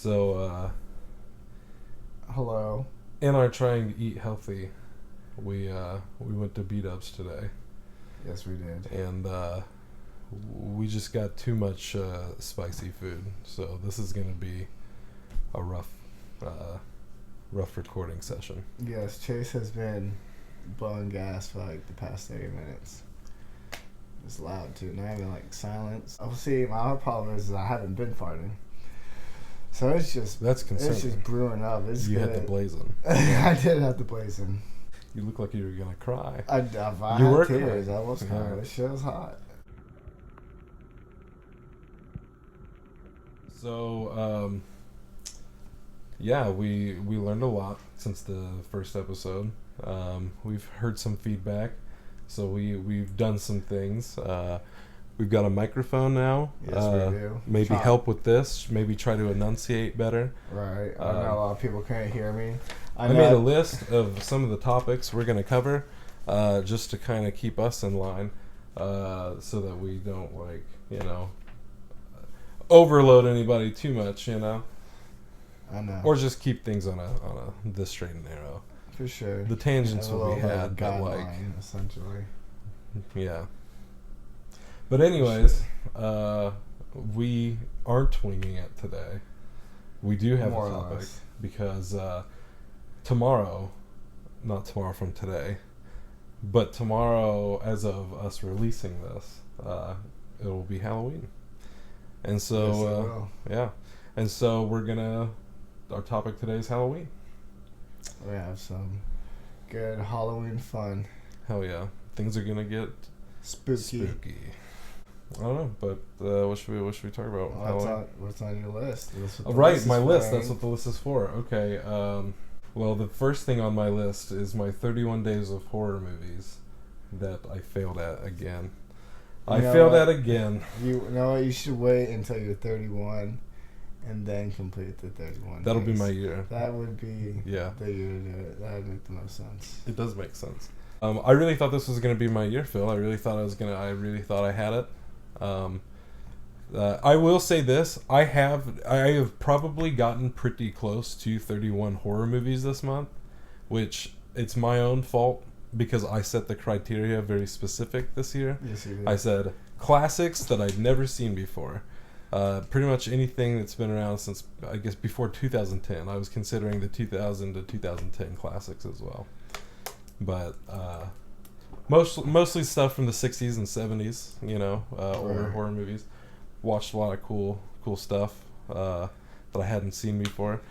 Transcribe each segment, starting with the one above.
So, Hello. in our trying to eat healthy, we went to Beat Ups today, Yes, we did. and we just got too much spicy food. So this is gonna be a rough recording session. Yes, Chase has been blowing gas for like the past 30 minutes. It's loud too. Not even like silence. Oh, see, my other problem is I haven't been farting. So it's just concerning. It's just brewing up. It's You good. had the blazing. I did have the blazing. You look like you were gonna cry. I You had were tears. crying. I was crying. Yeah. This shit was hot. So, yeah, we learned a lot since the first episode. We've heard some feedback, so we've done some things. We've got a microphone now. Yes, we do. Maybe help with this. Maybe try to enunciate better. Right. I know a lot of people can't hear me. I made a list of some of the topics we're going to cover, just to kind of keep us in line, so that we don't overload anybody too much, I know. or just keep things on a this straight and narrow. For sure. The tangents Have a will be little bit of had, but guideline, essentially. yeah. But anyways, we aren't winging it today. We do have More a or topic less. because tomorrow, not tomorrow from today, but tomorrow as of us releasing this, it will be Halloween. And Yes, it so, will. yeah. And so our topic today is Halloween. We have some good Halloween fun. Hell yeah. Things are going to get Spooky. I don't know, but what should we talk about? What's on your list? My list. That's what the list is for. Okay. Well, the first thing on my list is my 31 Days of Horror movies that I failed at again. You know what? You should wait until you're 31 and then complete the 31 That'll days. be my year. That would be Yeah. the year to do it. That would make the most sense. It does make sense. I really thought this was going to be my year, Phil. I really thought I had it. I will say this: I have probably gotten pretty close to 31 horror movies this month, which it's my own fault because I set the criteria very specific this year. Yes, you did. I said classics that I'd never seen before. Pretty much anything that's been around since, I guess, before 2010. I was considering the 2000 to 2010 classics as well. But mostly stuff from the 60s and 70s, older horror movies. Watched a lot of cool stuff that I hadn't seen before.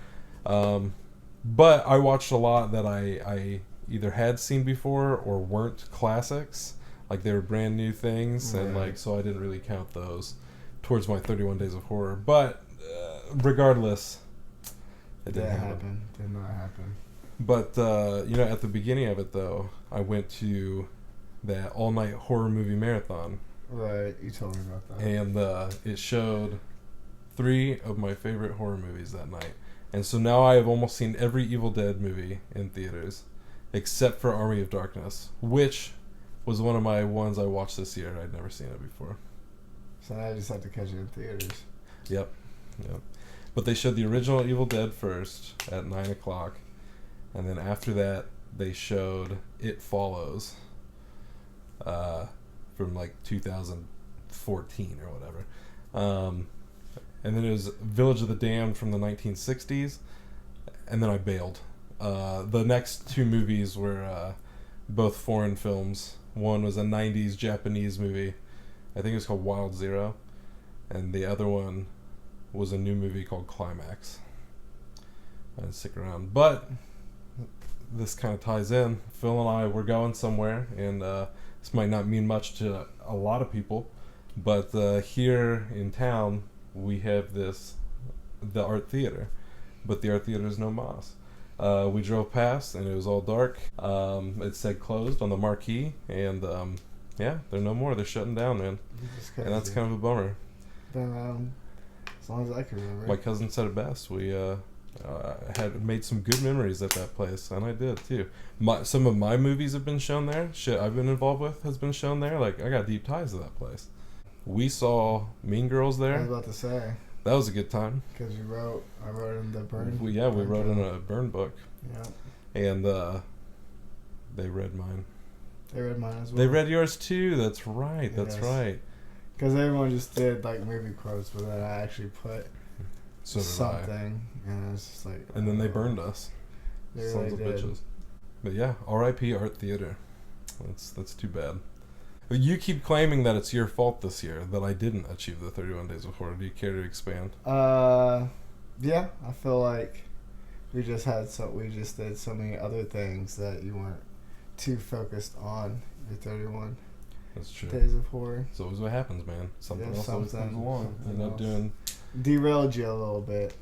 But I watched a lot that I either had seen before or weren't classics. Like they were brand new things, and so I didn't really count those towards my 31 Days of Horror. But regardless, it didn't happen. Did not happen. But at the beginning of it though, I went to that all-night horror movie marathon. Right, you told me about that. And it showed 3 of my favorite horror movies that night. And so now I have almost seen every Evil Dead movie in theaters, except for Army of Darkness, which was one of my ones I watched this year. I'd never seen it before. So now I just have to catch it in theaters. Yep. But they showed the original Evil Dead first at 9 o'clock. And then after that, they showed It Follows from like 2014 or whatever. And then it was Village of the Damned from the 1960s. And then I bailed. The next 2 movies were both foreign films. One was a 90s Japanese movie. I think it was called Wild Zero. And the other one was a new movie called Climax. I didn't stick around. But this kind of ties in. Phil and I were going somewhere, and this might not mean much to a lot of people, but here in town we have the art theater, but the art theater is no mas. We drove past and it was all dark. It said closed on the marquee, and they're no more. They're shutting down, man, and that's kind of a bummer. Been around as long as I can remember. My cousin said it best. We had made some good memories at that place, and I did too. Some of my movies have been shown there. Shit I've been involved with has been shown there. Like, I got deep ties to that place. We saw Mean Girls there. I was about to say. That was a good time. Because I wrote in the burn. We wrote in a burn book. Yeah. And they read mine. They read mine as well. They read yours too. That's right. That's right. Because everyone just did like movie quotes, but then I actually put something, and it's just like. And then they burned us. They Sons really of did. bitches. But yeah, R.I.P. Art Theater. That's too bad. But you keep claiming that it's your fault this year that I didn't achieve the 31 Days of Horror. Do you care to expand? Yeah, I feel like we just did so many other things that you weren't too focused on your 31 That's true. Days of Horror. So always what happens, man. Something else always comes along. You're not doing. Derailed you a little bit.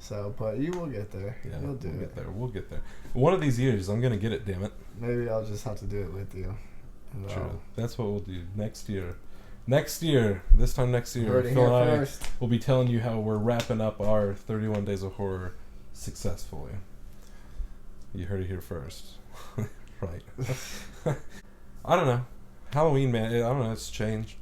So, but you will get there. Yeah, You'll do we'll it. get there. We'll get there. One of these years, I'm gonna get it. Damn it. Maybe I'll just have to do it with you. True. That's what we'll do next year. This time next year, Phil Phil and I first. will be telling you how we're wrapping up our 31 Days of Horror successfully. You heard it here first. Right. I don't know. Halloween, man. I don't know. It's changed.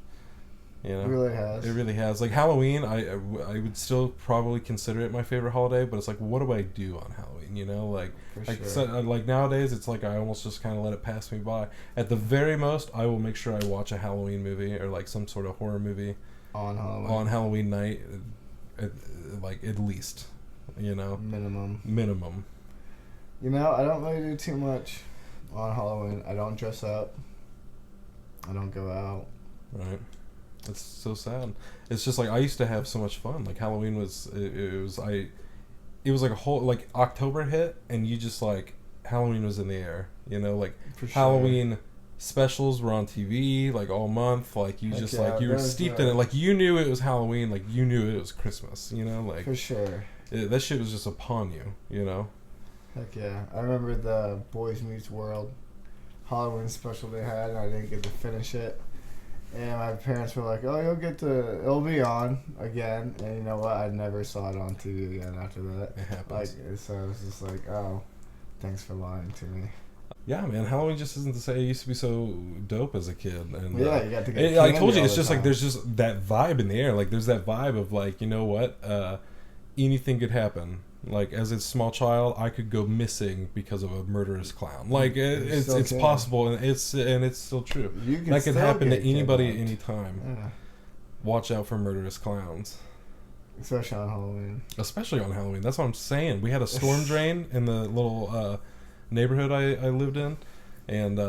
You know, It really has. It really has. Like Halloween, I would still probably consider it my favorite holiday, but it's like, what do I do on Halloween? You know, like like nowadays, it's like I almost just kind of let it pass me by. At the very most, I will make sure I watch a Halloween movie or like some sort of horror movie on Halloween night, at least, you know, minimum. You know, I don't really do too much on Halloween. I don't dress up. I don't go out. Right. It's so sad. It's just like I used to have so much fun. Like Halloween was it was like a whole like October hit and you just like Halloween was in the air. You know, like Halloween specials were on TV like all month. Like you just like you were steeped in it. Like you knew it was Halloween. Like you knew it was Christmas. You know, like for sure. That shit was just upon you. You know. Heck yeah! I remember the Boys Meets World Halloween special they had, and I didn't get to finish it. And my parents were like, "Oh, it'll be on again." And you know what? I never saw it on TV again after that. It happens. Like, so I was just like, "Oh, thanks for lying to me." Yeah, man, Halloween just isn't to say. It used to be so dope as a kid, and you got to get. I told you, it's just like there's just that vibe in the air. Like there's that vibe of like, you know what, anything could hapen. Like as a small child, I could go missing because of a murderous clown. Like it's possible, and it's still true. That could happen to anybody at any time. Yeah. Watch out for murderous clowns. Especially on Halloween. That's what I'm saying. We had a storm drain in the little neighborhood I lived in, and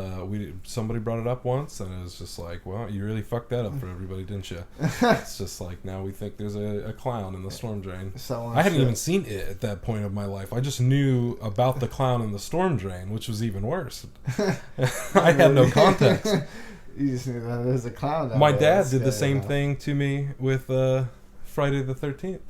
somebody brought it up once, and it was just like, well, you really fucked that up for everybody, didn't you? It's just like now we think there's a clown in the storm drain. I hadn't even seen it at that point of my life. I just knew about the clown in the storm drain, which was even worse. I had no context. You just knew that there's a clown down My there. dad did the same thing to me with Friday the 13th.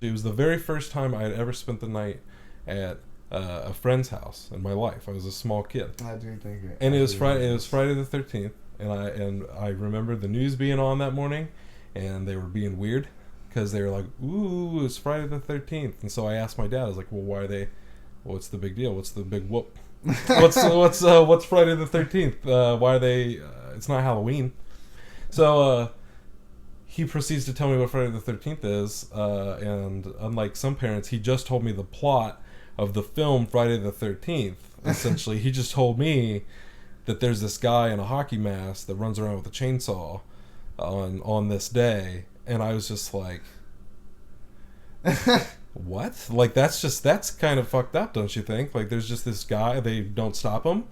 It was the very first time I had ever spent the night at a friend's house in my life. I was a small kid. I do think it. And it was Friday. It was Friday the 13th, and I remember the news being on that morning, and they were being weird because they were like, "Ooh, it's Friday the 13th." And so I asked my dad. I was like, "Well, why are they? What's the big deal? What's the big whoop? What's Friday the 13th? Why are they? It's not Halloween." So he proceeds to tell me what Friday the 13th is, and unlike some parents, he just told me the plot of the film Friday the 13th. Essentially, he just told me that there's this guy in a hockey mask that runs around with a chainsaw on this day, and I was just like, what? Like that's kind of fucked up, don't you think? Like there's just this guy, they don't stop him.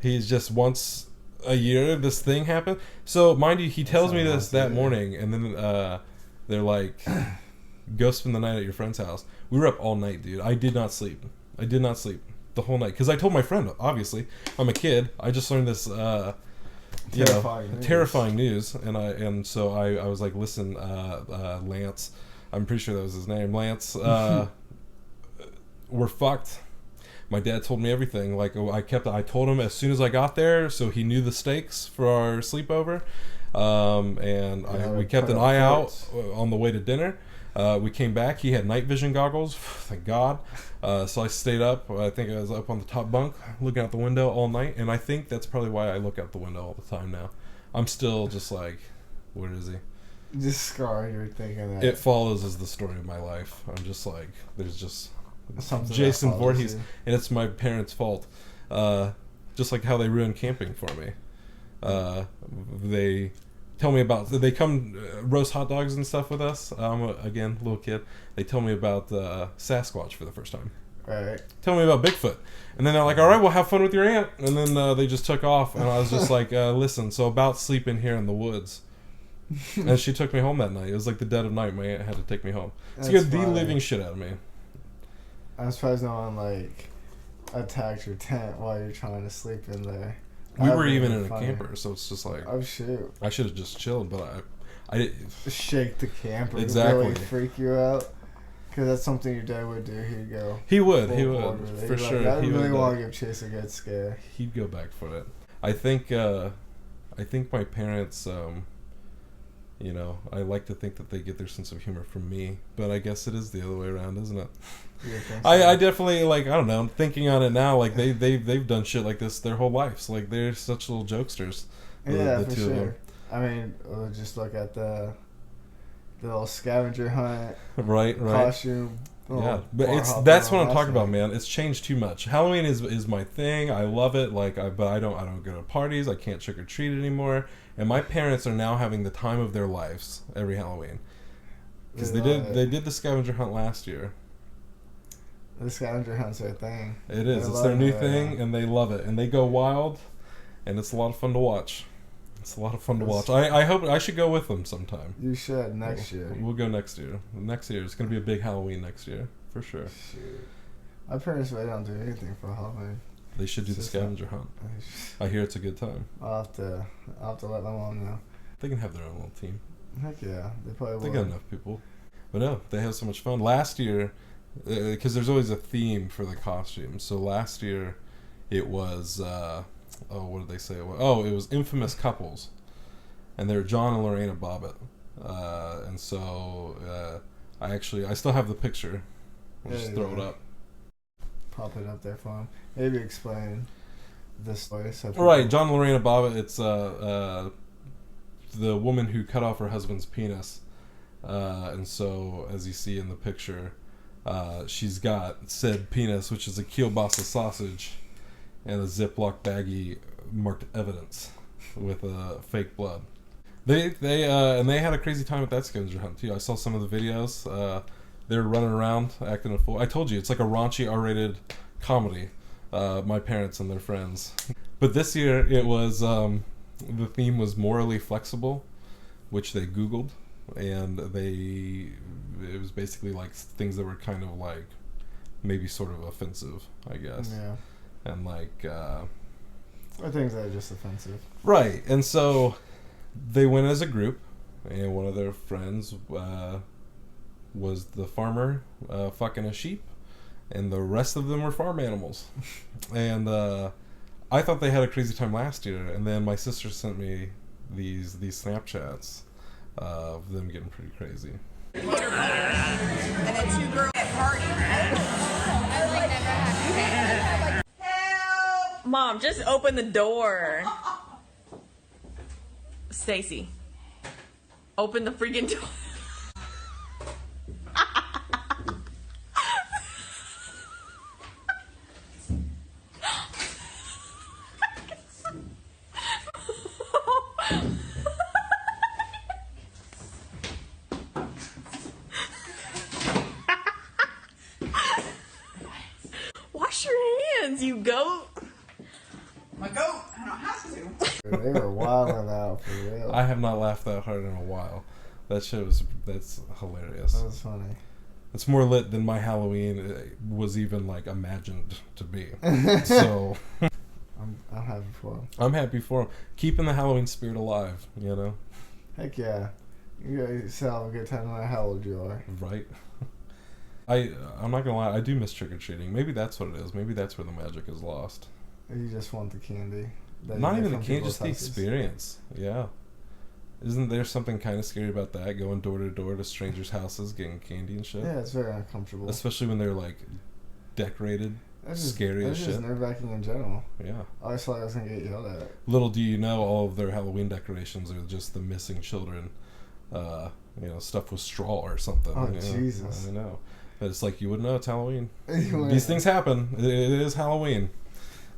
He's just once a year this thing happened. So mind you, he tells me this that morning, and then they're like, go spend the night at your friend's house. We were up all night, dude. I did not sleep the whole night because I told my friend, obviously I'm a kid, I just learned this terrifying news, and so I was like, listen, Lance, I'm pretty sure that was his name, Lance, we're fucked. My dad told me everything. Like I told him as soon as I got there, so he knew the stakes for our sleepover, and we kept an eye out on the way to dinner. We came back. He had night vision goggles. Thank God. So I stayed up. I think I was up on the top bunk looking out the window all night. And I think that's probably why I look out the window all the time now. I'm still just like, where is he? Just scar. You're thinking that It Follows is the story of my life. I'm just like, there's just something Jason that follows Voorhees, you. and it's my parents' fault. Just like how they ruined camping for me. They tell me about, they come roast hot dogs and stuff with us. I'm again, little kid. They tell me about Sasquatch for the first time. Right. Tell me about Bigfoot. And then they're like, all right, well, have fun with your aunt. And then they just took off. And I was just like, listen, so about sleeping here in the woods. And she took me home that night. It was like the dead of night. My aunt had to take me home. Scared the living shit out of me. I'm surprised no one, like, attacked your tent while you're trying to sleep in there. We were even in a camper, so it's just like... Oh, shoot. I should have just chilled, but I didn't... Shake the camper. Exactly. Really freak you out. Because that's something your dad would do. He'd go... He would. For He'd sure. Like, I he really would, want to give Chase a good scare. He'd go back for it. I think my parents... you know, I like to think that they get their sense of humor from me, but I guess it is the other way around, isn't it? I definitely, like, I don't know, thinking on it now, like, they've done shit like this their whole lives. Like, they're such little jokesters. Yeah, for sure. I mean, just look at the little scavenger hunt right costume. Yeah, but that's what I'm talking about, man. It's changed too much. Halloween is my thing. I love it. Like, but I don't go to parties. I can't trick or treat anymore. And my parents are now having the time of their lives every Halloween because they did the scavenger hunt last year. The scavenger hunt's their thing. It is. It's their new thing, and they love it. And they go wild, and it's a lot of fun to watch. It's a lot of fun to watch. I hope I should go with them sometime. You should next year. We'll go next year. Next year. It's going to be a big Halloween next year. For sure. Shoot. My parents really don't do anything for Halloween. They should do the scavenger hunt. I hear it's a good time. I'll have to let my mom know. They can have their own little team. Heck yeah. They probably will. They got enough people. But no, they have so much fun. Last year, because there's always a theme for the costumes. So last year, it was... what did they say? It was infamous couples, and they were John and Lorena Bobbitt, and so I still have the picture. I'll just throw it up. Pop it up there for him. Maybe explain the story. So right, John and Lorena Bobbitt. It's the woman who cut off her husband's penis, and so as you see in the picture, she's got said penis, which is a kielbasa sausage, and a Ziploc baggie marked evidence with fake blood. They had a crazy time at that scavenger hunt too. I saw some of the videos. They were running around acting a fool. I told you it's like a raunchy R-rated comedy. My parents and their friends. But this year it was the theme was morally flexible, which they Googled, and it was basically like things that were kind of like maybe sort of offensive, I guess. Yeah. And like or things that are just offensive. Right. And so they went as a group, and one of their friends was the farmer fucking a sheep, and the rest of them were farm animals. And I thought they had a crazy time last year, and then my sister sent me these Snapchats of them getting pretty crazy. And then two girls at party, right? Help! Mom, just open the door. Stacy, open the freaking door. Wash your hands, you goat. My goat. I don't have to. They were wilding out for real. I have not laughed that hard in a while. That's hilarious. That was funny. It's more lit than my Halloween was even like imagined to be. So I'm happy for him. I'm happy for him. Keeping the Halloween spirit alive, you know? Heck yeah. You guys have a good time no matter how old you are. Right. I'm not gonna lie, I do miss trick-or-treating. Maybe that's what it is. Maybe that's where the magic is lost. You just want the candy. Not even the candy, just the experience. Yeah. Isn't there something kind of scary about that? Going door to door to strangers' houses, getting candy and shit? Yeah, it's very uncomfortable. Especially when they're like decorated. That's just scary as shit. That's just nerve-wracking in general. Yeah. I always thought I was going to get yelled at. Little do you know, all of their Halloween decorations are just the missing children stuff with straw or something. Oh, Jesus. I know. But it's like, you wouldn't know it's Halloween. You These things happen. It is Halloween.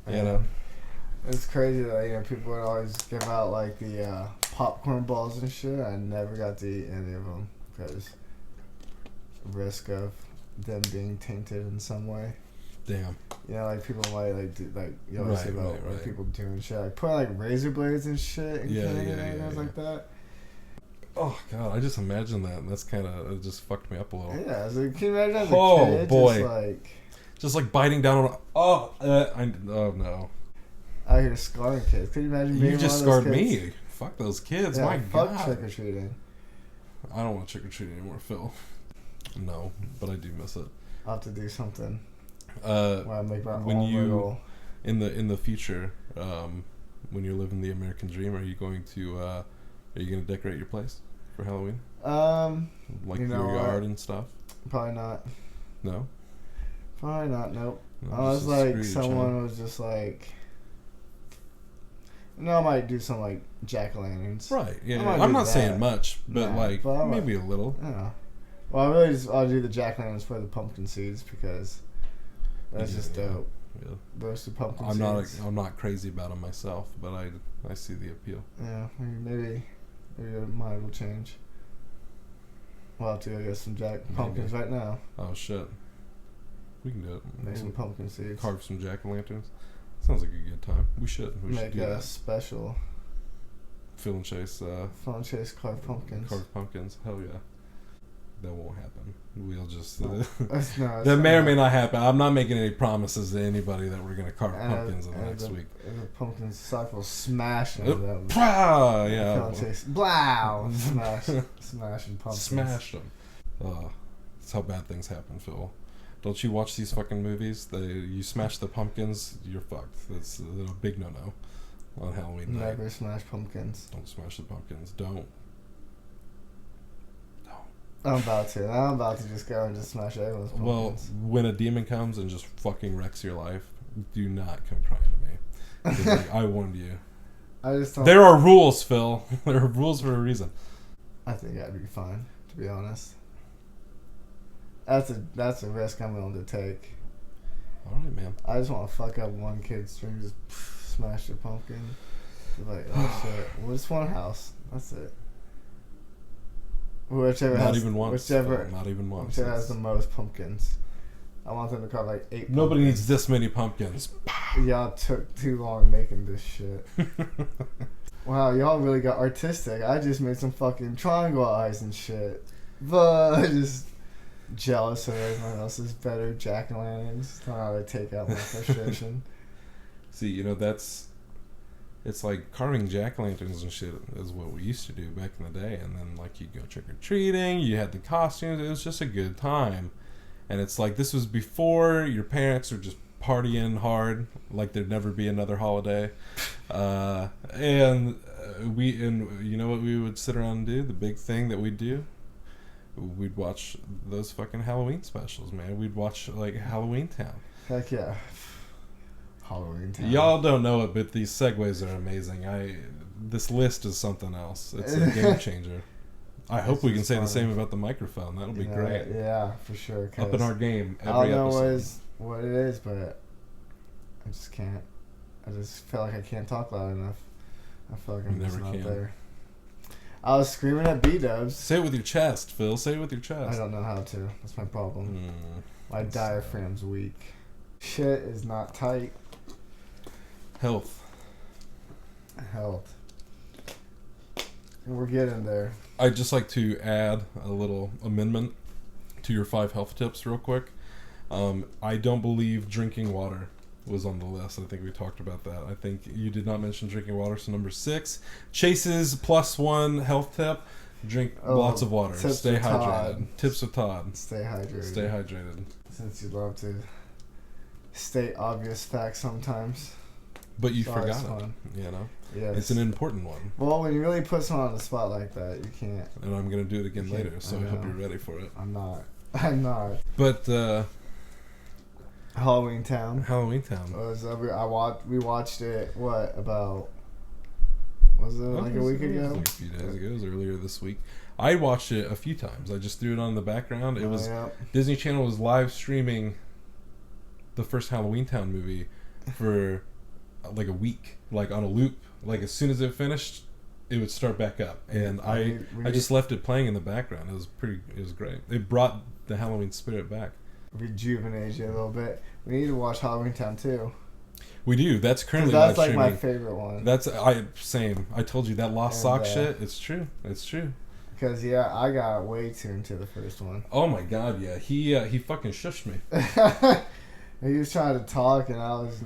It's crazy that people would always give out like the popcorn balls and shit. I never got to eat any of them because risk of them being tainted in some way. Damn. Like people might like do, like you always say about like people doing shit, like put like razor blades and shit and things like that. Oh god, I just imagine that, and that's kind of, it just fucked me up a little. Yeah, so can you imagine as a kid, boy, just like biting down on no. I hear scarring kids. Can you imagine being You just scarred me. Fuck those kids. Yeah, My fuck god. trick or treating. I don't want trick or treat anymore, Phil. No, but I do miss it. I'll have to do something. Where I make my when own you little... in the future, when you're living the American dream, are you going to decorate your place for Halloween? Like your yard and stuff? Probably not. No? Probably not, nope. No, I was like, someone was just like... No, I might do some like jack-o'-lanterns. Right, yeah. I'm not saying much, but maybe a little. Yeah. Well, I'll do the jack-o'-lanterns for the pumpkin seeds because that's just dope. Yeah. Those two pumpkin seeds. I'm not crazy about them myself, but I see the appeal. Yeah, maybe your mind will change. We'll have to go get some pumpkins right now. Oh shit. We can do it. Make some pumpkin seeds. Carve some jack-o'-lanterns. Sounds like a good time. We should make do a that. special. Phil and Chase. Phil and Chase carve pumpkins. Carve pumpkins. Hell yeah. That won't happen. We'll just. That may or may not happen. I'm not making any promises to anybody that we're gonna carve pumpkins in the next week. And the pumpkin suck will smash into them. Yeah. Phil and Chase. Blow! Smashing pumpkins. Smash them. That's how bad things happen, Phil. Don't you watch these fucking movies? You smash the pumpkins, you're fucked. That's a big no-no on Halloween night. Never smash pumpkins. Don't smash the pumpkins. Don't. I'm about to just go and just smash everyone's pumpkins. Well, when a demon comes and just fucking wrecks your life, do not come crying to me. I warned you. I just don't... There are rules, Phil. There are rules for a reason. I think I'd be fine, to be honest. That's a risk I'm willing to take. All right, man. I just want to fuck up one kid's dream, just smash the pumpkin. Like, oh shit. Well, just one house. That's it. Whichever not has, even once. Whichever, not even once. Whichever has the most pumpkins. I want them to carve like 8 Nobody pumpkins. needs this many pumpkins. Y'all took too long making this shit. Wow, y'all really got artistic. I just made some fucking triangle eyes and shit. But I just... jealous of everyone else's better jack-o'-lanterns. Don't know how to take out my frustration. See, it's like carving jack-o'-lanterns and shit is what we used to do back in the day, and then like you'd go trick-or-treating, you had the costumes, it was just a good time. And it's like, this was before your parents were just partying hard, like there'd never be another holiday. And you know what we would sit around and do? The big thing that we'd do? We'd watch those fucking Halloween specials, man. We'd watch like Halloween Town. Heck yeah. Halloween Town. Y'all don't know it, but these segues are amazing. This list is something else. It's a game changer. I hope we can say the same about the microphone. That'll be great. Yeah, for sure. Up in our game every I don't know episode. what it is, but I just can't. I just feel like I can't talk loud enough. I feel like I'm just not there. I was screaming at B-dubs. Say it with your chest, Phil. Say it with your chest. I don't know how to. That's my problem. My diaphragm's weak. Shit is not tight. Health. We're getting there. I'd just like to add a little amendment to your 5 health tips real quick. I don't believe drinking water was on the list. I think we talked about that. I think you did not mention drinking water. So number 6, Chase's +1 health tip: drink lots of water. Stay hydrated. Todd. Tips with Todd. Stay hydrated. Stay hydrated. Since you love to state obvious facts sometimes. But you forgot it. You know. Yes. It's an important one. Well, when you really put someone on the spot like that, you can't. And I'm gonna do it again later, so I hope you're ready for it. I'm not. But Halloween Town. We watched it. What about? Was it like a week ago? A few days ago. It was earlier this week. I watched it a few times. I just threw it on in the background. It was yeah. Disney Channel was live streaming the first Halloween Town movie for like a week, like on a loop. Like as soon as it finished, it would start back up, and I just left it playing in the background. It was great. It brought the Halloween spirit back. Rejuvenate you a little bit. We need to watch Halloween Town too. We do. That's currently That's live like my streaming. favorite one. That's same. I told you that lost sock shit. It's true. It's true. Because I got way too into the first one. Oh my god, yeah. He fucking shushed me. He was trying to talk, and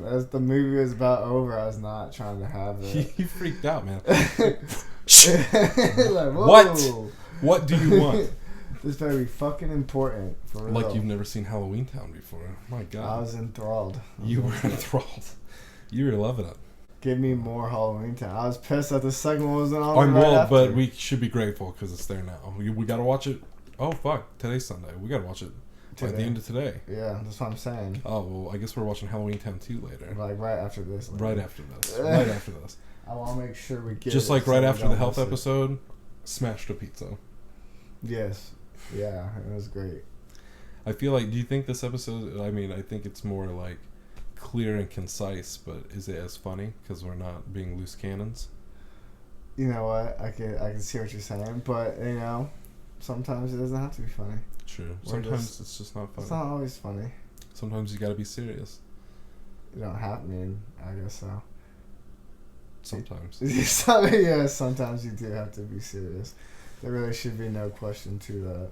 as the movie was about over, I was not trying to have it. He freaked out, man. Like, whoa. What do you want? This better be fucking important for real. Like you've never seen Halloween Town before. My god. I was enthralled. You were enthralled. You were loving it. Give me more Halloween Town. I was pissed that the second one wasn't on. I'm right well, after. but we should be grateful because it's there now. We gotta watch it. Oh fuck! Today's Sunday. We gotta watch it at the end of today. Yeah, that's what I'm saying. Oh well, I guess we're watching Halloween Town 2 later. Like right after this. Right after this. Right after this. I want to make sure we get. Just it like so right we after don't the health miss it. episode, smashed a pizza. Yes. Yeah, it was great. I feel like. Do you think this episode? I mean, I think it's more like clear and concise, but is it as funny because we're not being loose cannons? You know what? I can see what you're saying, but sometimes it doesn't have to be funny. True. We're Sometimes it's just not funny. It's not always funny. Sometimes you gotta be serious. You don't have. I guess so. Sometimes. Yeah, sometimes you do have to be serious. There really should be no question to that.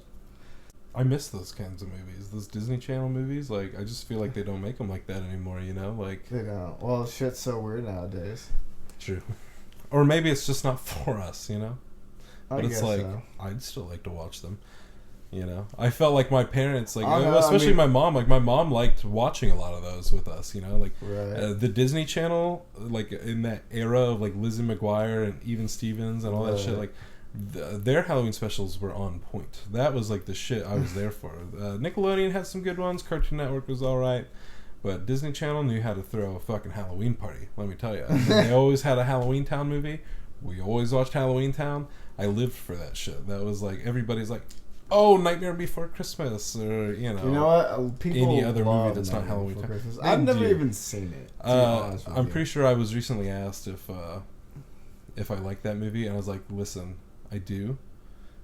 I miss those kinds of movies. Those Disney Channel movies. Like, I just feel like they don't make them like that anymore. You know, like They don't. Well, shit's so weird nowadays. true. Or maybe it's just not for us. You know. I But it's guess like so. I'd still like to watch them. You know, I felt like my parents, like I know, especially I mean- my mom. Like my mom liked watching a lot of those with us. You know, like Right. the Disney Channel, like in that era of like Lizzie McGuire and Even Stevens and all that shit. Right. Like their Halloween specials were on point. That was like the shit I was there for. Nickelodeon had some good ones. Cartoon Network was all right. But Disney Channel knew how to throw a fucking Halloween party, let me tell you. And they always had a Halloween Town movie. We always watched Halloween Town. I lived for that shit. That was like, everybody's like, oh, Nightmare Before Christmas, or, You know what? People any other movie love that's not Nightmare Halloween Before Town. Christmas. They I've never do. even seen it. To be honest with I'm you. pretty sure I was recently asked if I like that movie, and I was like, listen, I do,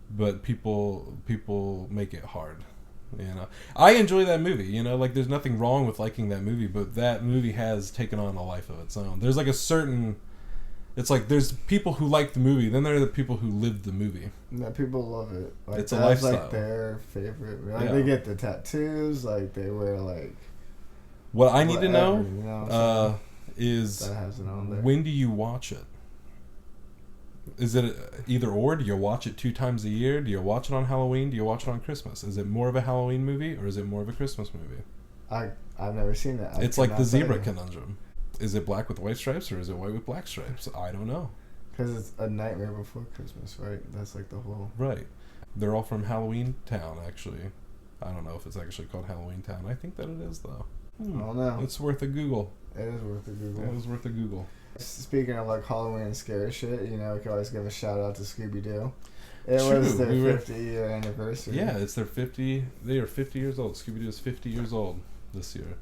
but people make it hard. You know, I enjoy that movie. You know, like there's nothing wrong with liking that movie, but that movie has taken on a life of its own. There's like a certain, it's like there's people who like the movie, then there are the people who lived the movie. Yeah, people love it. Like, It's a that's lifestyle. like their favorite. Like Yeah. they get the tattoos. Like they wear like. What I need to know whatever, you know what I'm is saying? That has it on there. when do you watch it? Is it either or? Do you watch it 2 times a year? Do you watch it on Halloween? Do you watch it on Christmas? Is it more of a Halloween movie or is it more of a Christmas movie? I've never seen it. It's like the zebra conundrum. Is it black with white stripes or is it white with black stripes? I don't know. Because it's A Nightmare Before Christmas, right? That's like the whole. Right. They're all from Halloween Town, actually. I don't know if it's actually called Halloween Town. I think that it is, though. I don't know. It's worth a Google. It is worth a Google. It was worth a Google. Speaking of like Halloween and scary shit, we can always give a shout out to Scooby-Doo. It True, was their we were- 50-year anniversary. Yeah, it's their 50. They are 50 years old. Scooby-Doo is 50 years old this year.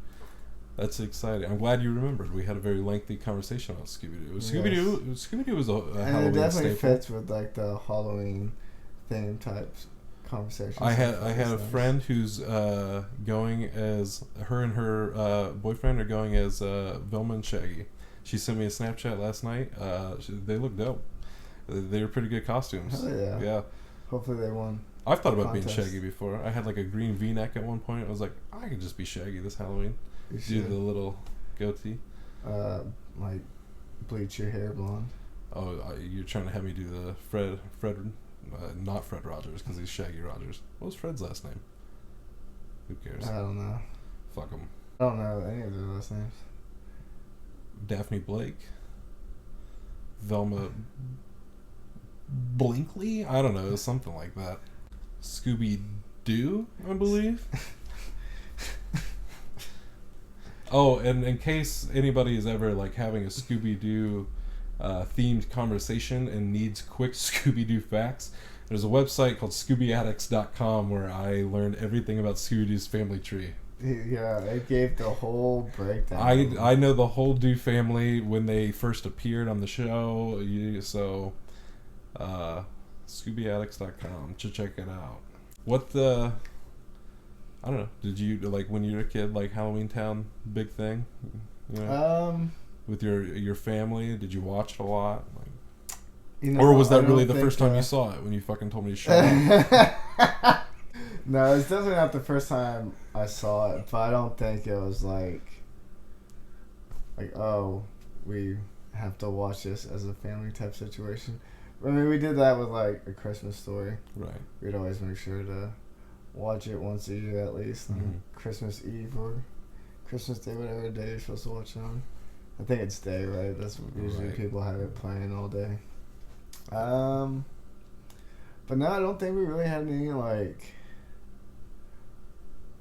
That's exciting. I'm glad you remembered. We had a very lengthy conversation about Scooby-Doo. Scooby-Doo was a And Halloween it definitely staple. fits with like the Halloween theme types conversations. I had a Nice. friend who's going as her and her boyfriend are going as Velma and Shaggy. She sent me a Snapchat last night. They look dope. They were pretty good costumes. Hell yeah. Yeah. Hopefully they won. I've thought about being Contest. Shaggy before. I had like a green V-neck at one point. I was like, I could just be Shaggy this Halloween. You Do should the little goatee. like bleach your hair blonde. Oh, you're trying to have me do the Fred, not Fred Rogers because he's Shaggy Rogers. What was Fred's last name? Who cares? I don't know. Fuck him. I don't know any of their last names. Daphne Blake, Velma Blinkley. I don't know, something like that. Scooby-Doo, I believe. Oh, and in case anybody is ever like having a Scooby-Doo themed conversation and needs quick Scooby-Doo facts, There's a website called ScoobyAddicts.com where I learned everything about Scooby-Doo's family tree. Yeah, it gave the whole breakdown. I know the whole Doo family when they first appeared on the show. ScoobyAddicts.com to check it out. I don't know. Did you, like, when you were a kid, like, Halloween Town, big thing? You know? With your family, did you watch it a lot? Like, or was that really the first time you saw it when you fucking told me to shut up? No, it's definitely not the first time I saw it, but I don't think it was like, oh, we have to watch this as a family type situation. I mean, we did that with, like, A Christmas Story. Right. We'd always make sure to watch it once a year at least, on Christmas Eve or Christmas Day, whatever day you're supposed to watch it on. I think it's day, right? That's what usually people have it playing all day. But no, I don't think we really had any, like,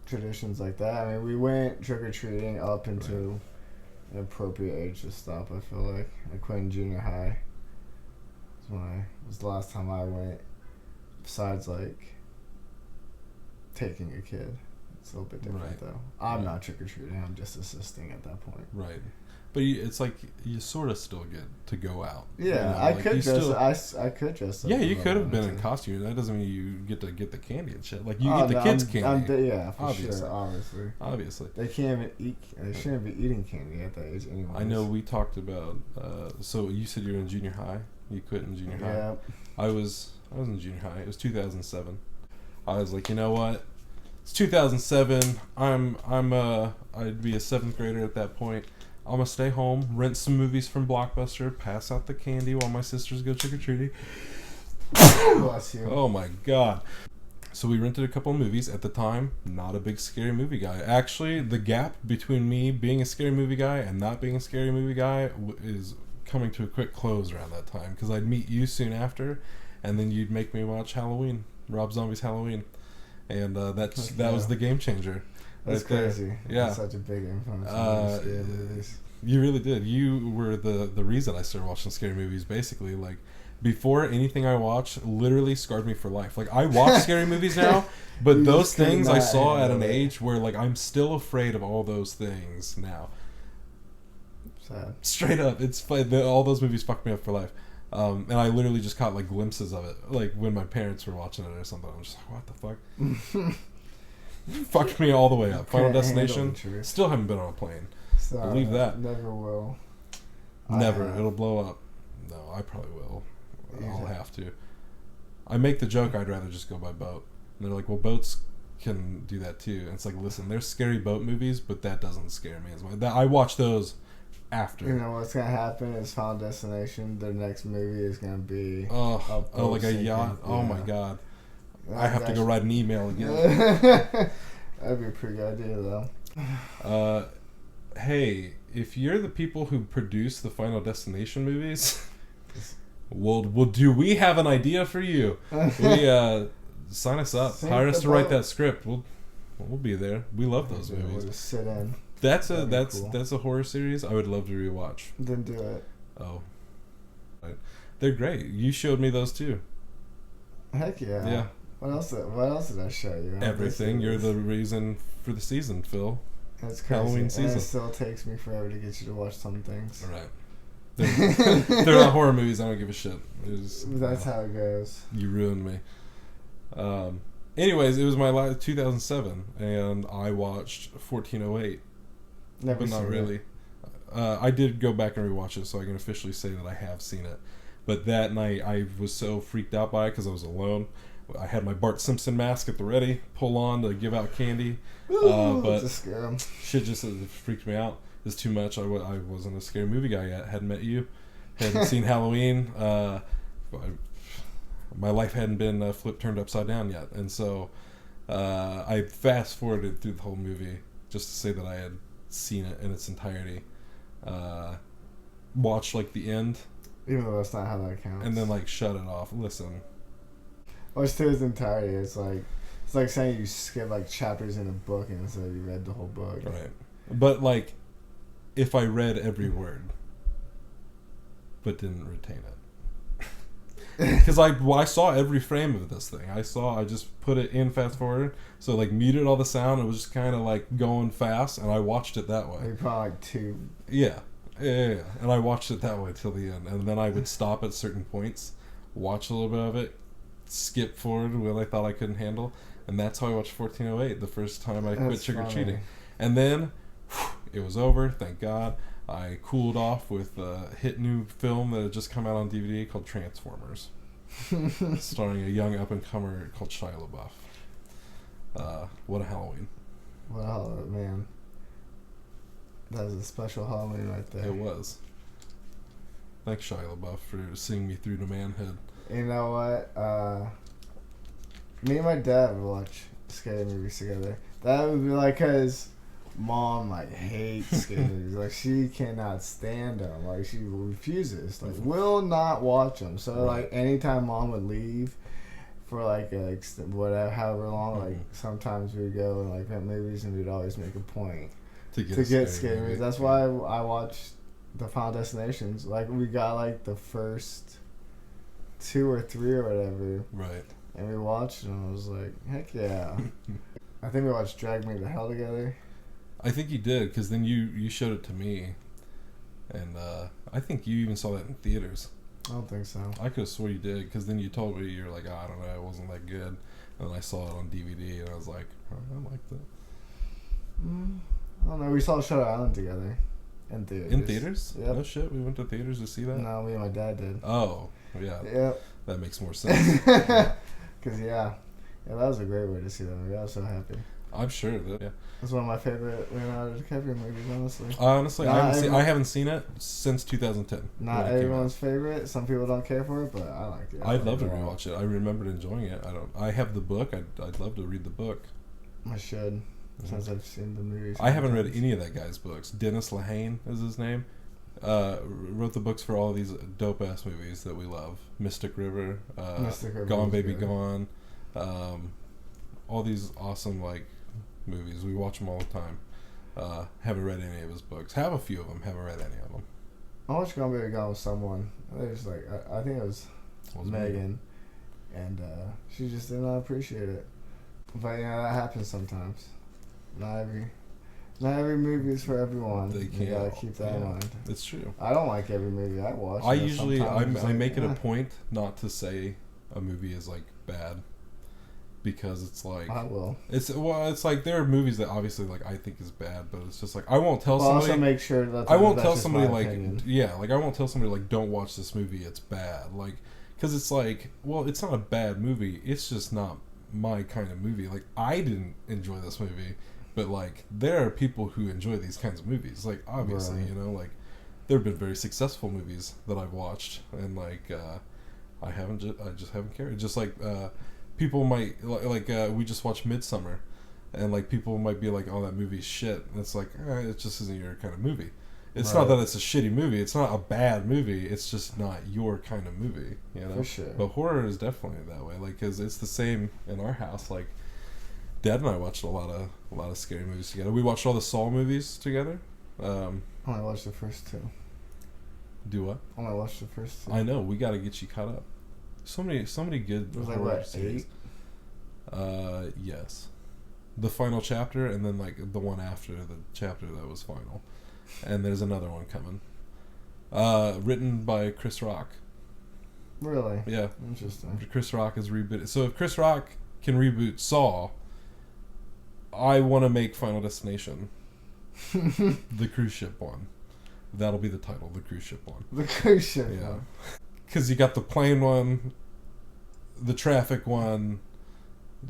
traditions like that. I mean, we went trick-or-treating up into an appropriate age to stop, I feel like. I quit in junior high. Was the last time I went, besides, like, taking a kid. It's a little bit different, though. I'm not trick-or-treating. I'm just assisting at that point. Right. But it's like you sort of still get to go out. Yeah, you know? I could dress up. Yeah, you could have been in costume. That doesn't mean you get to get the candy and shit. Like, you get the kids' candy. Yeah, for sure, obviously. They can't even eat. They shouldn't be eating candy at that age anyway. I know we talked about. So you said you were in junior high. You quit in junior high. Yeah. I was in junior high. It was 2007. I was like, you know what? It's 2007. I'd be a 7th grader at that point. I'm gonna stay home, rent some movies from Blockbuster, pass out the candy while my sisters go trick-or-treating. Bless you. Oh my god. So we rented a couple of movies. At the time, not a big scary movie guy. Actually, the gap between me being a scary movie guy and not being a scary movie guy is coming to a quick close around that time. Because I'd meet you soon after, and then you'd make me watch Halloween, Rob Zombie's Halloween. And that was the game changer. That's right crazy. There. Yeah. That's such a big influence on scary movies. You really did. You were the reason I started watching scary movies, basically. Like, before anything I watched literally scarred me for life. Like, I watch scary movies now, but those things I saw at an age where, like, I'm still afraid of all those things now. Sad. Straight up. It's all those movies fucked me up for life. And I literally just caught, like, glimpses of it. Like, when my parents were watching it or something. I'm just like, what the fuck? Fucked me all the way up. Final Destination. Still haven't been on a plane. Believe that. Never will. Never. It'll blow up. No, I probably will. I'll have to. I make the joke I'd rather just go by boat. And they're like, well, boats can do that too. And it's like, listen, there's scary boat movies, but that doesn't scare me as much. I watch those after. You know what's gonna happen is Final Destination. Their next movie is gonna be like a yacht. Yeah. Oh my god. I have to go write an email again. That'd be a pretty good idea, though. Hey, if you're the people who produce the Final Destination movies, do we have an idea for you? We sign us up. Hire us to write that script. We'll be there. We love those movies. We'll just sit in. That's a horror series I would love to rewatch. Then do it. Oh, right. They're great. You showed me those too. Heck yeah. Yeah. What else did I show you? Everything. You're the reason for the season, Phil. That's crazy. Halloween season. And it still takes me forever to get you to watch some things. Right. They're not horror movies. I don't give a shit. That's how it goes. You ruined me. Anyways, it was my last 2007, and I watched 1408. Never but seen not really. I did go back and rewatch it, so I can officially say that I have seen it. But that night, I was so freaked out by it because I was alone. I had my Bart Simpson mask at the ready, pull on to give out candy. But just scare 'em. Shit just freaked me out. It was too much. I wasn't a scary movie guy yet. Hadn't met you. Hadn't seen Halloween. My life hadn't been flipped, turned upside down yet. And so I fast forwarded through the whole movie just to say that I had seen it in its entirety. Watched like the end. Even though that's not how that counts. And then like shut it off. Listen. Watch to its entirety. It's like saying you skip like chapters in a book and instead you read the whole book. Right. But like, if I read every word, but didn't retain it. Because I saw every frame of this thing. I just put it in fast forward, so like muted all the sound. It was just kind of like going fast, and I watched it that way. Probably like 2. Yeah. And I watched it that way till the end, and then I would stop at certain points, watch a little bit of it, skip forward when I thought I couldn't handle, and that's how I watched 1408 the first time I quit trick-or-treating. And then it was over, thank God. I cooled off with a hit new film that had just come out on DVD called Transformers, starring a young up-and-comer called Shia LaBeouf. What a Halloween. Wow, man. That was a special Halloween right there. It was. Thanks, Shia LaBeouf, for seeing me through to manhood. You know what? Me and my dad would watch scary movies together. That would be like, cause Mom like hates scary movies. Like she cannot stand them. Like she refuses. Like will not watch them. So like anytime Mom would leave for like whatever, however long, like sometimes we'd go and like rent movies, and we'd always make a point to get scary movies. That's why I watched the Final Destinations. Like we got like the first 2 or 3 or whatever. Right. And we watched it, and I was like, heck yeah. I think we watched Drag Me to Hell together. I think you did, because then you showed it to me, and I think you even saw that in theaters. I don't think so. I could have swore you did, because then you told me, you're like, I don't know, it wasn't that good. And then I saw it on DVD, and I was like, oh, I liked it. I don't know. We saw Shutter Island together. In theaters. In theaters? Yep. No shit, we went to theaters to see that? No, me and my dad did. Oh, yeah. Yep. That makes more sense. Because, yeah, that was a great way to see that movie. I was so happy. I'm sure that, yeah. It's one of my favorite Leonardo DiCaprio movies, honestly. Honestly, I haven't seen it since 2010. Not everyone's favorite. Some people don't care for it, but I like it. I'd love to rewatch it. I remembered enjoying it. I have the book. I'd love to read the book. I should, since I've seen the movies. I haven't read any of that guy's books. Dennis Lehane is his name. Wrote the books for all of these dope ass movies that we love. Mystic River, Gone Baby Gone, all these awesome like movies. We watch them all the time. Haven't read any of his books. Have a few of them. Haven't read any of them. I watched Gone Baby Gone with someone. There's like I think it was Megan, and she just did not appreciate it. But yeah, that happens sometimes. Not every movie is for everyone. You gotta keep that in mind. It's true. I don't like every movie I watch. I make it a point not to say a movie is like bad, because it's like I will. It's like there are movies that obviously like I think is bad, but it's just like I won't tell somebody. Also make sure that I won't tell somebody like opinion. I won't tell somebody like don't watch this movie. It's bad. Like because it's like it's not a bad movie. It's just not my kind of movie. Like I didn't enjoy this movie. But, like, there are people who enjoy these kinds of movies. Like, obviously, like, there have been very successful movies that I've watched. And, like, I just haven't cared. Just, like, people might, we just watched Midsommar. And, like, people might be like, oh, that movie's shit. And it's like, it just isn't your kind of movie. It's not that it's a shitty movie. It's not a bad movie. It's just not your kind of movie, you know? For sure. But horror is definitely that way. Like, because it's the same in our house. Like, Dad and I watched a lot of scary movies together. We watched all the Saw movies together. I only watched the first 2. Do what? I only watched the first 2. I know. We got to get you caught up. So many good horror series. 8? Yes. The final chapter, and then like the one after the chapter that was final, and there's another one coming. Written by Chris Rock. Really? Yeah. Interesting. Chris Rock is rebooted. So if Chris Rock can reboot Saw, I want to make Final Destination the cruise ship one. That'll be the title, the cruise ship one. The cruise ship one. Because you got the plane one, the traffic one,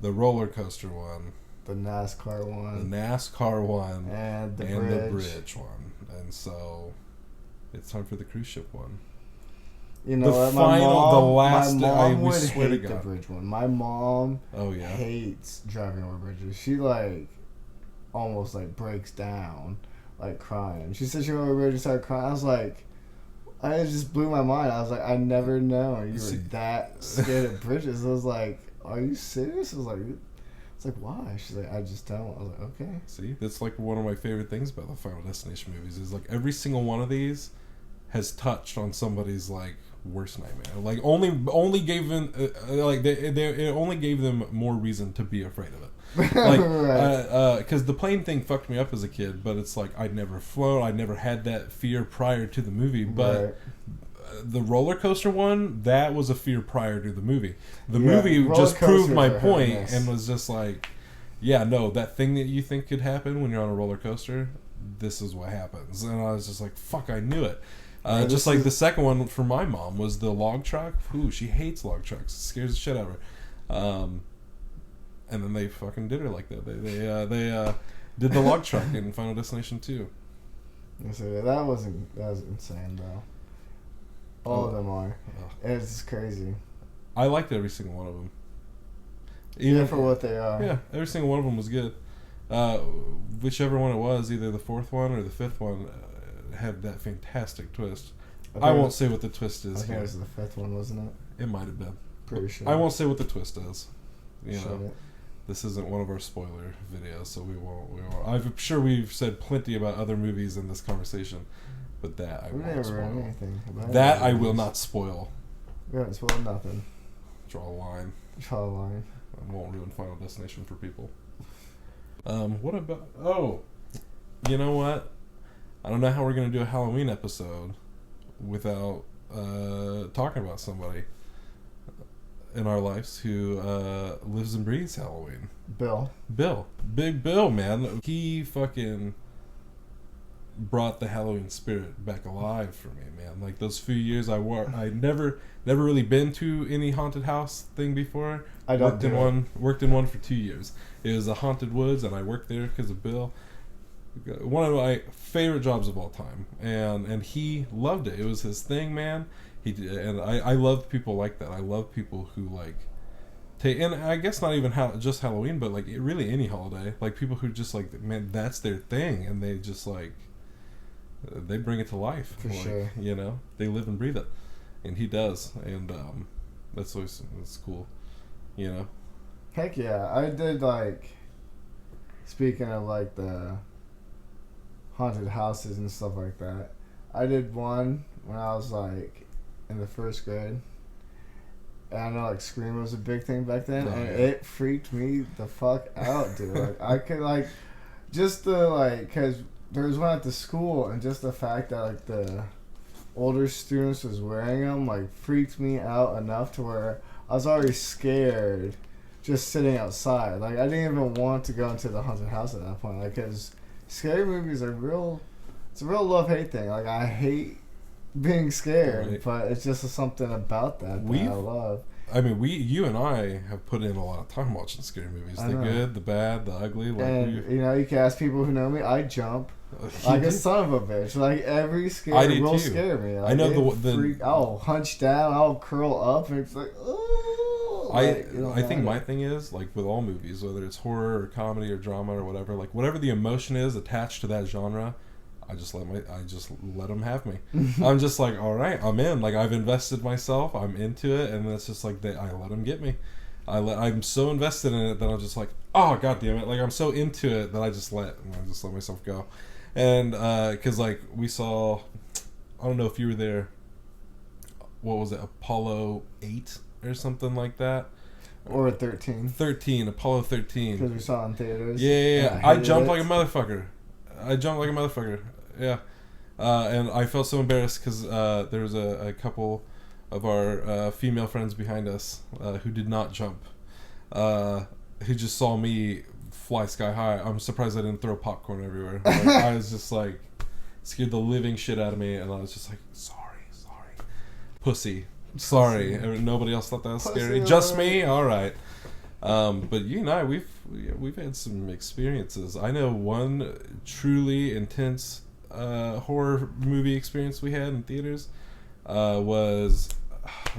the roller coaster one, the NASCAR one, and the bridge one. And so it's time for the cruise ship one. You know what? My mom would hate the bridge one. My mom hates driving over bridges. She like almost like breaks down, like crying. She said she went over a bridge and started crying. I was like, it just blew my mind. I was like, I never known you were that scared of bridges. I was like, are you serious? I was like, it's like, why? She's like, I just don't. I was like, okay. See, that's like one of my favorite things about the Final Destination movies is like every single one of these has touched on somebody's like worst nightmare. Like only gave them like it only gave them more reason to be afraid of it. Like, because the plane thing fucked me up as a kid, but it's like I'd never flown, I'd never had that fear prior to the movie, but the roller coaster one, that was a fear prior to the movie. The movie just proved my point and was just like, yeah, no, that thing that you think could happen when you're on a roller coaster, this is what happens. And I was just like, fuck, I knew it. Just like the second one for my mom was the log truck. Ooh, she hates log trucks. It scares the shit out of her. And then they fucking did her like that. They did the log truck in Final Destination 2. That was insane though. All of them are. It's crazy. I liked every single one of them. Even for what they are. Yeah, every single one of them was good. Whichever one it was, either the fourth one or the fifth one, had that fantastic twist. I won't say what the twist is. I think it was the fifth one, wasn't it? It might have been. Pretty sure. I won't say what the twist is. You Shut know, it. this isn't one of our spoiler videos, so we won't. I'm sure we've said plenty about other movies in this conversation, but that I won't spoil. Anything about that I will not spoil. We haven't spoiled nothing. Draw a line. Draw a line. I won't ruin Final Destination for people. What about... Oh, you know what? I don't know how we're going to do a Halloween episode without talking about somebody in our lives who lives and breathes Halloween. Bill. Big Bill, man. He fucking brought the Halloween spirit back alive for me, man. Like those few years I never really been to any haunted house thing before. I worked in one for 2 years. It was a haunted woods, and I worked there because of Bill. One of my favorite jobs of all time, and he loved it. It was his thing, man. I love people like that. I love people who like take, and I guess not even just Halloween, but like really any holiday. Like people who just like, man, that's their thing, and they just like they bring it to life. For sure, you know, they live and breathe it, and he does, and that's cool, you know. Heck yeah, I did like. Speaking of like the haunted houses and stuff like that, I did one when I was like in the first grade. And I know like Scream was a big thing back then, and it freaked me the fuck out, dude. Like I could like just the like, cause there was one at the school, and just the fact that like the older students was wearing them like freaked me out enough to where I was already scared just sitting outside. Like I didn't even want to go into the haunted house at that point, like, cause scary movies are it's a real love-hate thing. Like I hate being scared, but it's just something about that I love. I mean, you and I have put in a lot of time watching scary movies. The good, the bad, the ugly. Like, and you know, you can ask people who know me. I jump like a son of a bitch. Like every scare will scare me. Like, I know I'll hunch down. I'll curl up, and it's like, oh. I think my thing is like with all movies, whether it's horror or comedy or drama or whatever. Like whatever the emotion is attached to that genre, I just let them have me. I'm just like, all right, I'm in. Like I've invested myself. I'm into it, and it's just like I let them get me. I'm so invested in it that I'm just like, oh god damn it! Like I'm so into it that I just let myself go. And because like we saw, I don't know if you were there. What was it? Apollo 8 or something like that. Or 13. Apollo 13. Because we saw it in theaters. Yeah. I jumped like a motherfucker. Yeah. And I felt so embarrassed because there was a couple of our female friends behind us who did not jump, who just saw me fly sky high. I'm surprised I didn't throw popcorn everywhere. Like, I was just like, scared the living shit out of me, and I was just like, sorry. Pussy. Sorry. Nobody else thought that was scary. Just me? Alright. But you and I, we've had some experiences. I know one truly intense horror movie experience we had in theaters was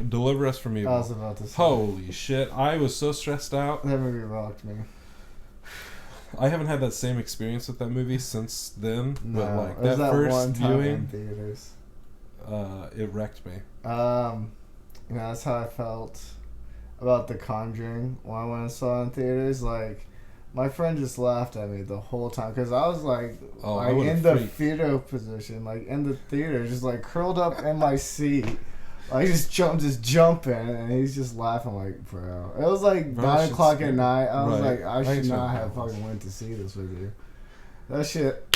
Deliver Us From Evil. I was about to say. Holy shit. I was so stressed out. That movie rocked me. I haven't had that same experience with that movie since then. No, but like that first one time viewing in theaters. It wrecked me. You know, that's how I felt about The Conjuring when I went and saw it in theaters. Like, my friend just laughed at me the whole time because I was like in the fetal position, like in the theater, just like curled up in my seat, Like just jumping, and he's just laughing like, bro. It was like Bro, 9 o'clock at night. I was Right. like, I should ain't not trying have to- fucking went to see this with you. That shit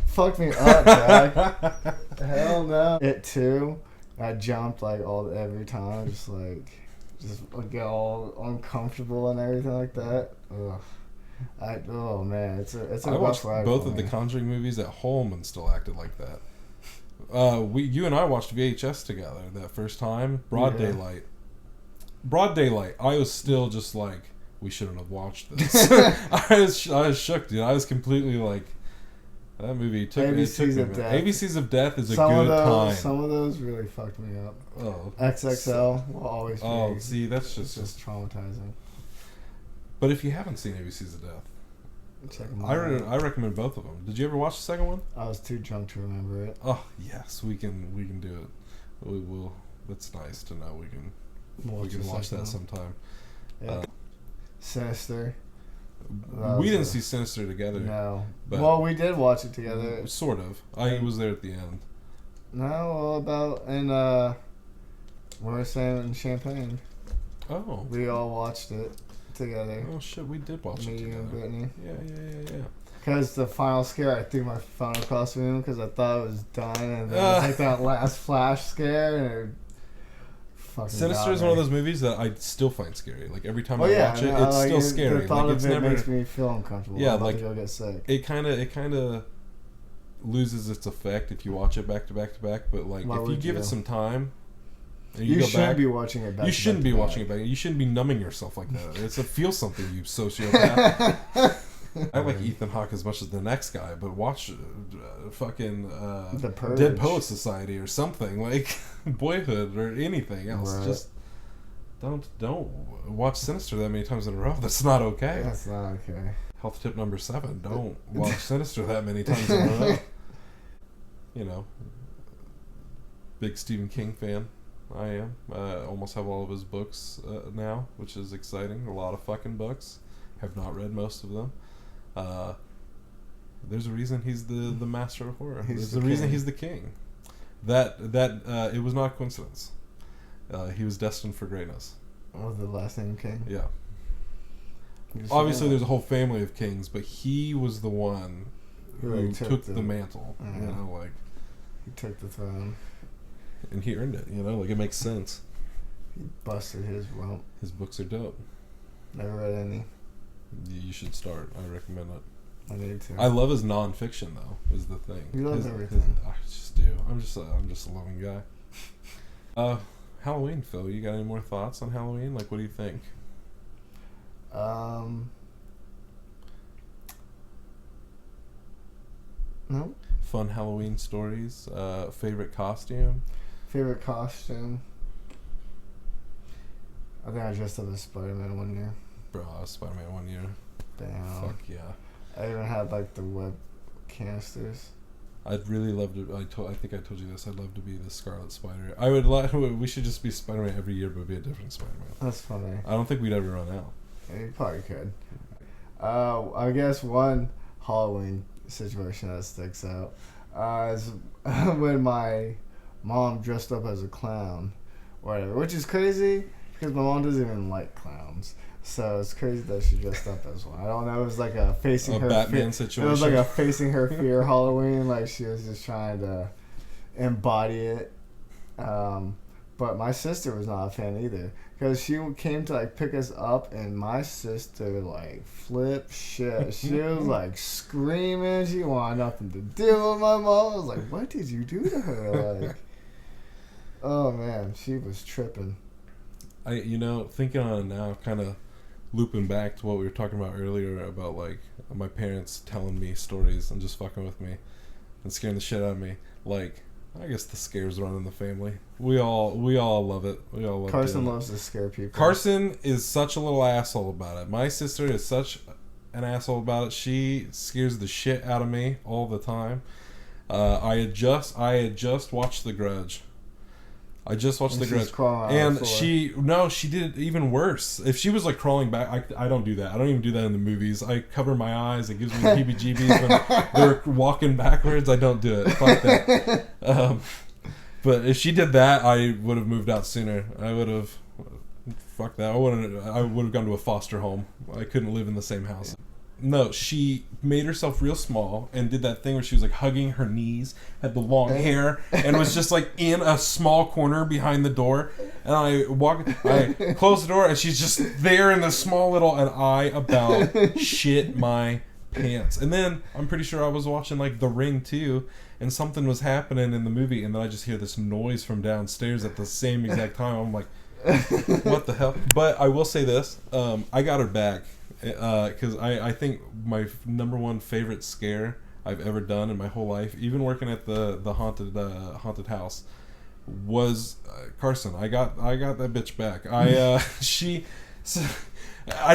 fucked me up, dog. Hell no. It too. I jumped like every time, just get all uncomfortable and everything like that. Ugh. Oh man, it's a I rough watched ride both for of the me. Conjuring movies at home and still acted like that. You and I watched VHS together that first time. Broad Yeah. daylight. Broad daylight. I was still just like, we shouldn't have watched this. I was shook, dude. I was completely like, that movie took ABCs me. of Death. ABCs of Death is a Some good of those, time. some of those really fucked me up. Oh, XXL will always be. oh, see, that's It's just. just traumatizing. But if you haven't seen ABCs of Death, Check 'em I out. recommend both of them. Did you ever watch the second one? I was too drunk to remember it. Oh yes, we can do it. We will. That's nice to know. We can watch that sometime. Yeah. Sinister. We didn't see Sinister together. No. But- Well, we did watch it together. Sort of. I was there at the end. No, all about in we were staying in Champagne. Oh. We all watched it together. Oh shit, we did watch it Me together. and Brittany. Yeah. Because the final scare, I threw my phone across the room because I thought it was done, and then it was like that last flash scare, and it fucking Sinister got is me. one of those movies that I still find scary. Like every time Oh I yeah, watch it, no, it's like, still scary. The thought Like of it's it never. makes me feel uncomfortable. Yeah, I'm about like- to go get sick. It kind of loses its effect if you watch it back to back to back. But like Why if you would give you? it some time, and You go shouldn't back, be watching it back. you to shouldn't back be to watching back. it back. You shouldn't be numbing yourself like that. It's a feel something, you sociopath. I like Ethan Hawke as much as the next guy, but watch fucking The Purge. Dead Poets Society or something like Boyhood or anything else. Right. Just don't watch Sinister that many times in a row. That's not okay. That's not okay. Health tip number 7: don't watch Sinister that many times in a row. You know, big Stephen King fan. I am. Almost have all of his books now, which is exciting. A lot of fucking books. Have not read most of them. There's a reason he's the master of horror. There's a reason he's the king. That it was not a coincidence. He was destined for greatness. What was the last name King? Yeah. Obviously, there's a whole family of kings, but he was the one who Who took the mantle. Yeah. You know, like, He took the throne. and he earned it. You know, like it makes sense. He busted his rump. His books are dope. Never read any. You should start. I recommend it. I need to. I love his nonfiction though. Is the thing. You love everything. I just do. I'm just a loving guy. Halloween, Phil. You got any more thoughts on Halloween? Like, what do you think? No. Fun Halloween stories. Favorite costume. Favorite costume. I think I dressed up as Spider-Man one year. Bro, I was Spider-Man one year. Damn. Fuck yeah. I even had like the web canisters. I'd really love to. I think I told you this. I'd love to be the Scarlet Spider. I would. We should just be Spider-Man every year, but be a different Spider-Man. That's funny. I don't think we'd ever run out. Yeah, you probably could. I guess one Halloween situation that sticks out is when my mom dressed up as a clown, or whatever, which is crazy because my mom doesn't even like clowns. So it's crazy that she dressed up as one. I don't know. It was like a facing A her Batman fear. situation. It was like a facing her fear Halloween. Like she was just trying to embody it. But my sister was not a fan either because she came to like pick us up, and my sister like flipped shit. She was like screaming. She wanted nothing to do with my mom. I was like, "What did you do to her?" Like, oh man, she was tripping. Thinking on it now, kind of looping back to what we were talking about earlier about like my parents telling me stories and just fucking with me and scaring the shit out of me. Like, I guess the scares run in the family. We all love it. We all love Carson doing it. loves to scare people. Carson is such a little asshole about it. My sister is such an asshole about it. She scares the shit out of me all the time. I had just watched The Grudge. I just watched And The she's Grudge, crawling out and the floor. she did it even worse. If she was like crawling back, I don't do that. I don't even do that in the movies. I cover my eyes. It gives me the heebie-jeebies when they're walking backwards. I don't do it. Fuck that. But if she did that, I would have moved out sooner. I would have... Fuck that. I would have gone to a foster home. I couldn't live in the same house. No, she made herself real small and did that thing where she was like hugging her knees, had the long hair, and was just like in a small corner behind the door. And I closed the door, and she's just there in this small little, and I about shit my pants. And then I'm pretty sure I was watching like The Ring too, and something was happening in the movie, and then I just hear this noise from downstairs at the same exact time. I'm like, what the hell? But I will say this, I got her back. Because I think my number one favorite scare I've ever done in my whole life, even working at the haunted house, was Carson. I got that bitch back. I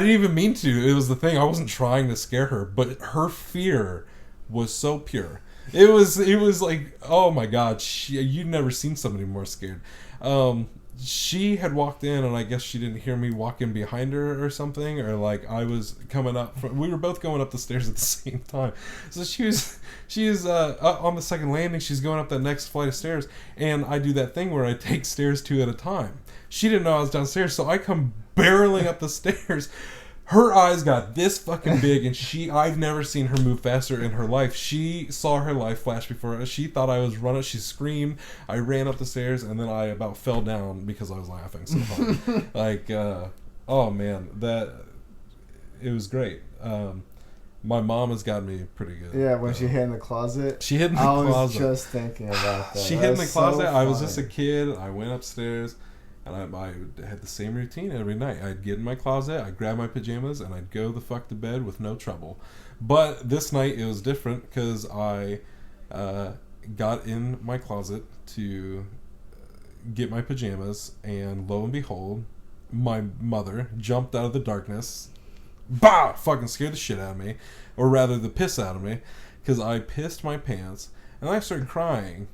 didn't even mean to. It was the thing. I wasn't trying to scare her, but her fear was so pure. It was like, oh my god, you'd never seen somebody more scared. She had walked in, and I guess she didn't hear me walking behind her or something, or like I was coming up we were both going up the stairs at the same time. So she is on the second landing. She's going up that next flight of stairs, and I do that thing where I take stairs 2 at a time. She didn't know I was downstairs, so I come barreling up the stairs. Her eyes got this fucking big, and I've never seen her move faster in her life. She saw her life flash before her. She thought I was running. She screamed. I ran up the stairs, and then I about fell down because I was laughing so hard. Like, oh man, it was great. My mom has got me pretty good. Yeah, when she hid in the closet. She hid in the closet. I was just thinking about that. She hid in the closet. I was just a kid. I went upstairs. And I had the same routine every night. I'd get in my closet, I'd grab my pajamas, and I'd go the fuck to bed with no trouble. But this night it was different because I got in my closet to get my pajamas, and lo and behold, my mother jumped out of the darkness. Bah! Fucking scared the shit out of me. Or rather, the piss out of me. Because I pissed my pants, and I started crying.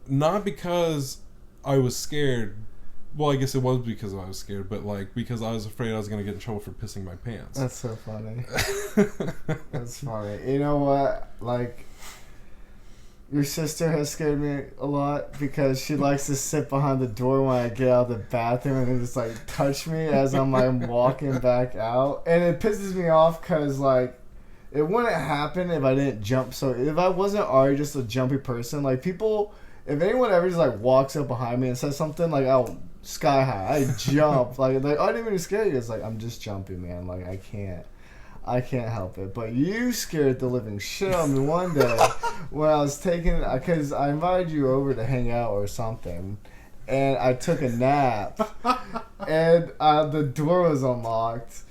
Not because I was scared. Well, I guess it was because I was scared, but like because I was afraid I was going to get in trouble for pissing my pants. That's so funny. That's funny. You know what? Like, your sister has scared me a lot because she likes to sit behind the door when I get out of the bathroom and then just like touch me as I'm like walking back out. And it pisses me off because like it wouldn't happen if I didn't jump. So if I wasn't already just a jumpy person, like people, if anyone ever just like walks up behind me and says something, like I'll sky high. I jump like I didn't even scare you. It's like I'm just jumping, man. Like I can't help it. But you scared the living shit out of me one day when I was because I invited you over to hang out or something, and I took a nap, and the door was unlocked,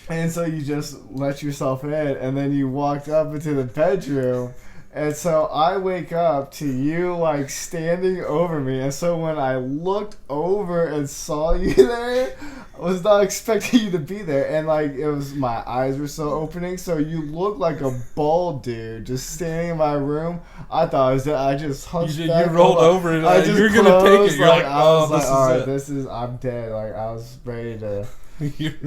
and so you just let yourself in, and then you walked up into the bedroom. And so I wake up to you like standing over me, and so when I looked over and saw you there, I was not expecting you to be there, and like it was my eyes were so opening, so you look like a bald dude just standing in my room. I thought I was dead. I just hunched back. You rolled over and you're gonna take it. You're like, oh, this is it. I'm dead. Like I was ready to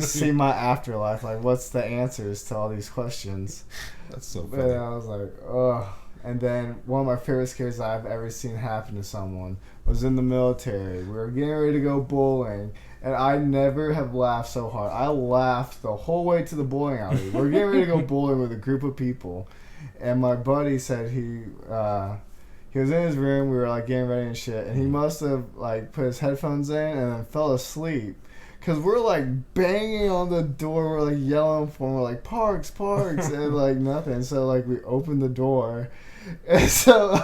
see my afterlife. Like what's the answers to all these questions? That's so funny. And I was like, ugh. And then one of my favorite scares I've ever seen happen to someone was in the military. We were getting ready to go bowling, and I never have laughed so hard. I laughed the whole way to the bowling alley. We were getting ready to go bowling with a group of people, and my buddy said he was in his room. We were like getting ready and shit, and he must have like put his headphones in and then fell asleep. Cause we're like banging on the door, we're like yelling for him, we're like Parks, and like nothing. So like we opened the door, and so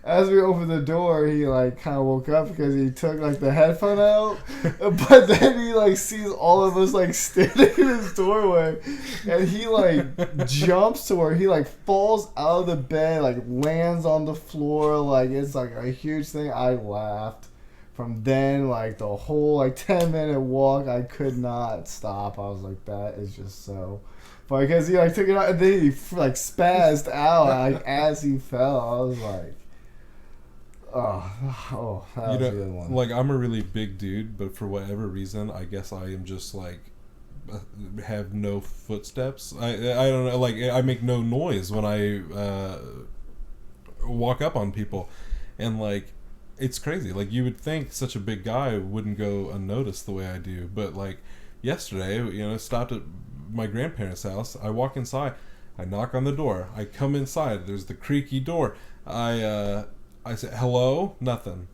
as we opened the door, he like kind of woke up because he took like the headphone out, but then he like sees all of us like standing in his doorway, and he like jumps to where he like falls out of the bed, like lands on the floor, like it's like a huge thing. I laughed. From then, like, the whole, like, 10-minute walk, I could not stop. I was like, that is just so funny. Because he, like, took it out, and then he, like, spazzed out, like, as he fell. I was like, oh, that was a good one. Like, I'm a really big dude, but for whatever reason, I guess I am just, like, have no footsteps. I don't know, like, I make no noise when I walk up on people. And, like, it's crazy. Like, you would think such a big guy wouldn't go unnoticed the way I do, but like yesterday, stopped at my grandparents' house. I walk inside, I knock on the door, I come inside. There's the creaky door. I say hello, nothing.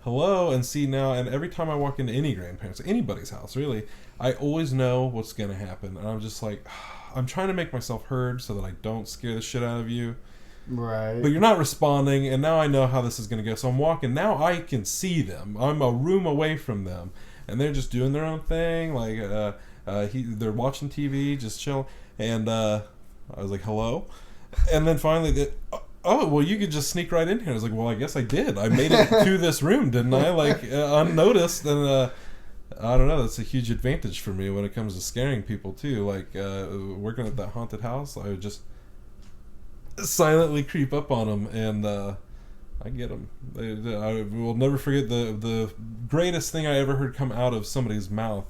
Hello, and see now. And every time I walk into any grandparents, anybody's house, really, I always know what's gonna happen, and I'm just like, I'm trying to make myself heard so that I don't scare the shit out of you. Right. But you're not responding, and now I know how this is going to go. So I'm walking. Now I can see them. I'm a room away from them, and they're just doing their own thing. Like they're watching TV, just chilling. And I was like, "Hello," and then finally, oh, well, you could just sneak right in here. I was like, "Well, I guess I did. I made it to this room, didn't I? Like unnoticed." And I don't know. That's a huge advantage for me when it comes to scaring people too. Like working at that haunted house, I would just silently creep up on them, and I get them. I will never forget the greatest thing I ever heard come out of somebody's mouth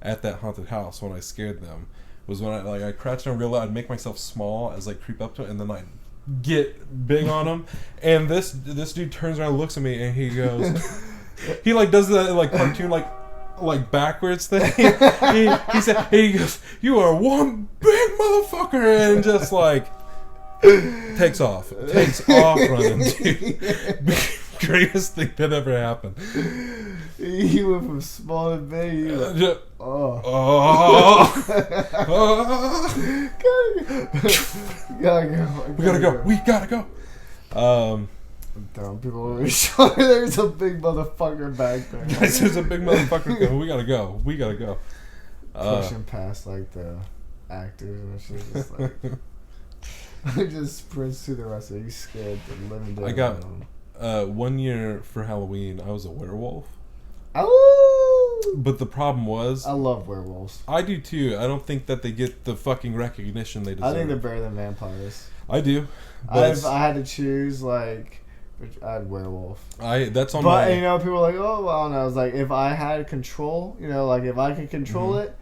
at that haunted house when I scared them was when I crouched down real loud, I'd make myself small as I creep up to it, and then I get big on them, and this dude turns around and looks at me, and he goes, he like does that like cartoon like backwards thing. he said, he goes, "You are one big motherfucker," and just like takes off running, dude. Greatest thing that ever happened. He went from small to big. He like, We gotta go. Dumb people were showing there's a big motherfucker back there. Guys, there's a big motherfucker coming. We gotta go. Pushing past like the actors and shit, just like I just sprints through the rest of it. He's scared the living dead. I got 1 year for Halloween. I was a werewolf. Oh! But the problem was, I love werewolves. I do too. I don't think that they get the fucking recognition they deserve. I think they're better than vampires. I do. I had to choose, like, I had werewolf. That's on but, my... you know, people are like, oh, well, no. I was like, if I had control, you know, like, if I could control it,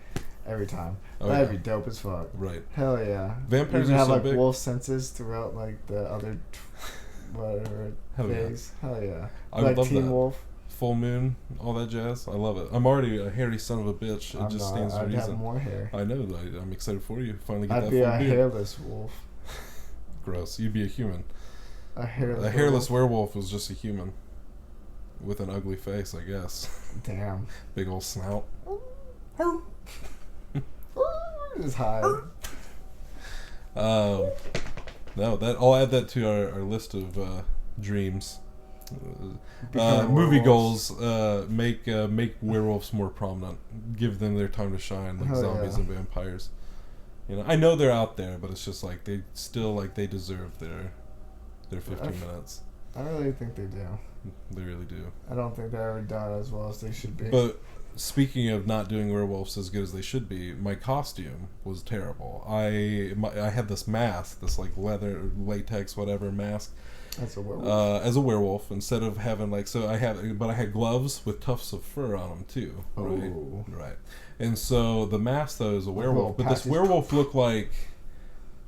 every time. That'd be dope as fuck. Right. Hell yeah. Vampires you are have, so like, big. wolf senses throughout, like, the other whatever phase. Yeah. Hell yeah. I like love Teen that. Wolf. Full moon, all that jazz. I love it. I'm already a hairy son of a bitch. It just stands to I'd reason. have more hair. I know. I'm excited for you. Finally get I'd that be full a beard. hairless wolf. Gross. You'd be a human. A hairless werewolf was just a human with an ugly face, I guess. Damn. Big old snout. Just hide. No, I'll add that to our list of dreams. Movie goals. Make werewolves more prominent. Give them their time to shine, like zombies and vampires. You know, I know they're out there, but it's just like they deserve their 15 minutes. I really think they do. They really do. I don't think they're ever done as well as they should be. But speaking of not doing werewolves as good as they should be, my costume was terrible. I had this mask, this like leather, latex, whatever mask. That's a werewolf. As a werewolf, instead of having like I had gloves with tufts of fur on them too. Right. Oh. Right. And so the mask though is a werewolf, but this werewolf looked like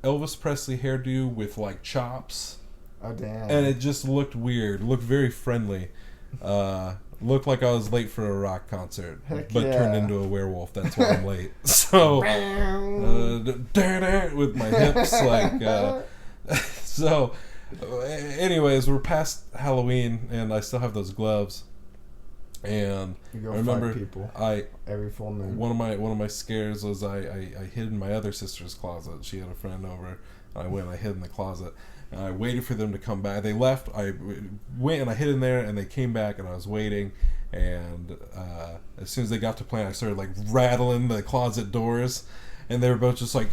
Elvis Presley hairdo with like chops. Oh damn! And it just looked weird. Looked very friendly. Looked like I was late for a rock concert, but turned into a werewolf. That's why I'm late. So with my hips like. So, anyways, we're past Halloween, and I still have those gloves. And you go I remember fight people every full moon. One of my scares was I hid in my other sister's closet. She had a friend over. I went and I hid in the closet. And I waited for them to come back. They left. I went and I hid in there, and they came back, and I was waiting. And as soon as they got to plan, I started like rattling the closet doors, and they were both just like,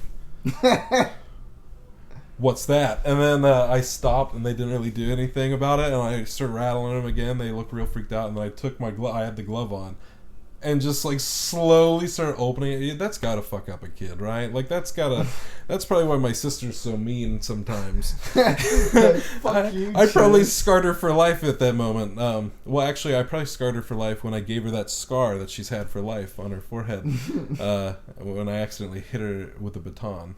"What's that?" And then I stopped, and they didn't really do anything about it. And I started rattling them again. They looked real freaked out, and then I took my glove. I had the glove on, and just like slowly started opening it. That's gotta fuck up a kid, right? Like that's probably why my sister's so mean sometimes. Fuck you, I probably scarred her for life at that moment. Well, actually, I probably scarred her for life when I gave her that scar that she's had for life on her forehead when I accidentally hit her with a baton.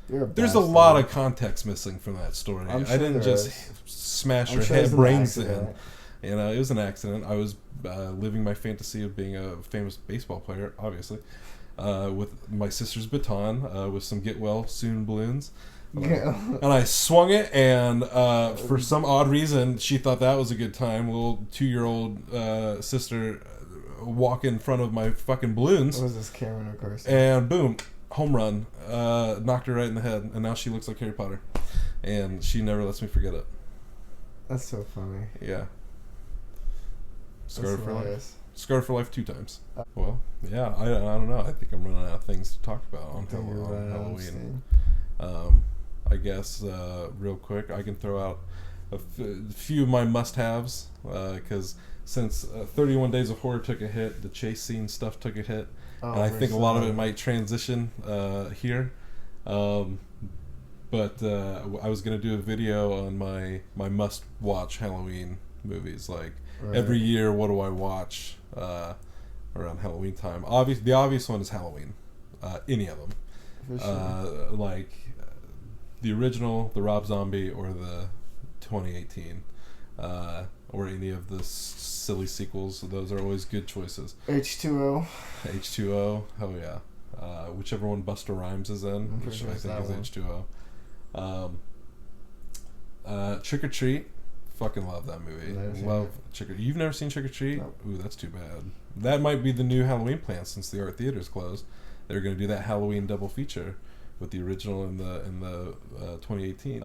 There's a lot of context missing from that story. I didn't just smash her head brains in. It was an accident. I was living my fantasy of being a famous baseball player, obviously, with my sister's baton, with some get well soon balloons. And I swung it, and for some odd reason, she thought that was a good time. Little 2-year-old sister walk in front of my fucking balloons. What was this, Cameron or Carson? And boom, home run. Knocked her right in the head, and now she looks like Harry Potter. And she never lets me forget it. That's so funny. Yeah. Scarred for hilarious. life. Scarred for life 2 times. Well, yeah, I don't know. I think I'm running out of things to talk about on Halloween. I guess, real quick, I can throw out a few of my must-haves, because since 31 Days of Horror took a hit, the chase scene stuff took a hit, and I think a lot of it might transition here. But I was going to do a video on my must-watch Halloween movies. Like, every year, what do I watch around Halloween time? The obvious one is Halloween. Any of them. For sure. Like the original, the Rob Zombie, or the 2018. Or any of the silly sequels. Those are always good choices. H2O. H2O, hell yeah. Whichever one Busta Rhymes is in, which I think is H2O. Trick or Treat, fucking love that movie. Love Trick or You've never seen Trick or Treat? Nope. Ooh, that's too bad. That might be the new Halloween plan since the art theater's closed. They're going to do that Halloween double feature with the original and the 2018.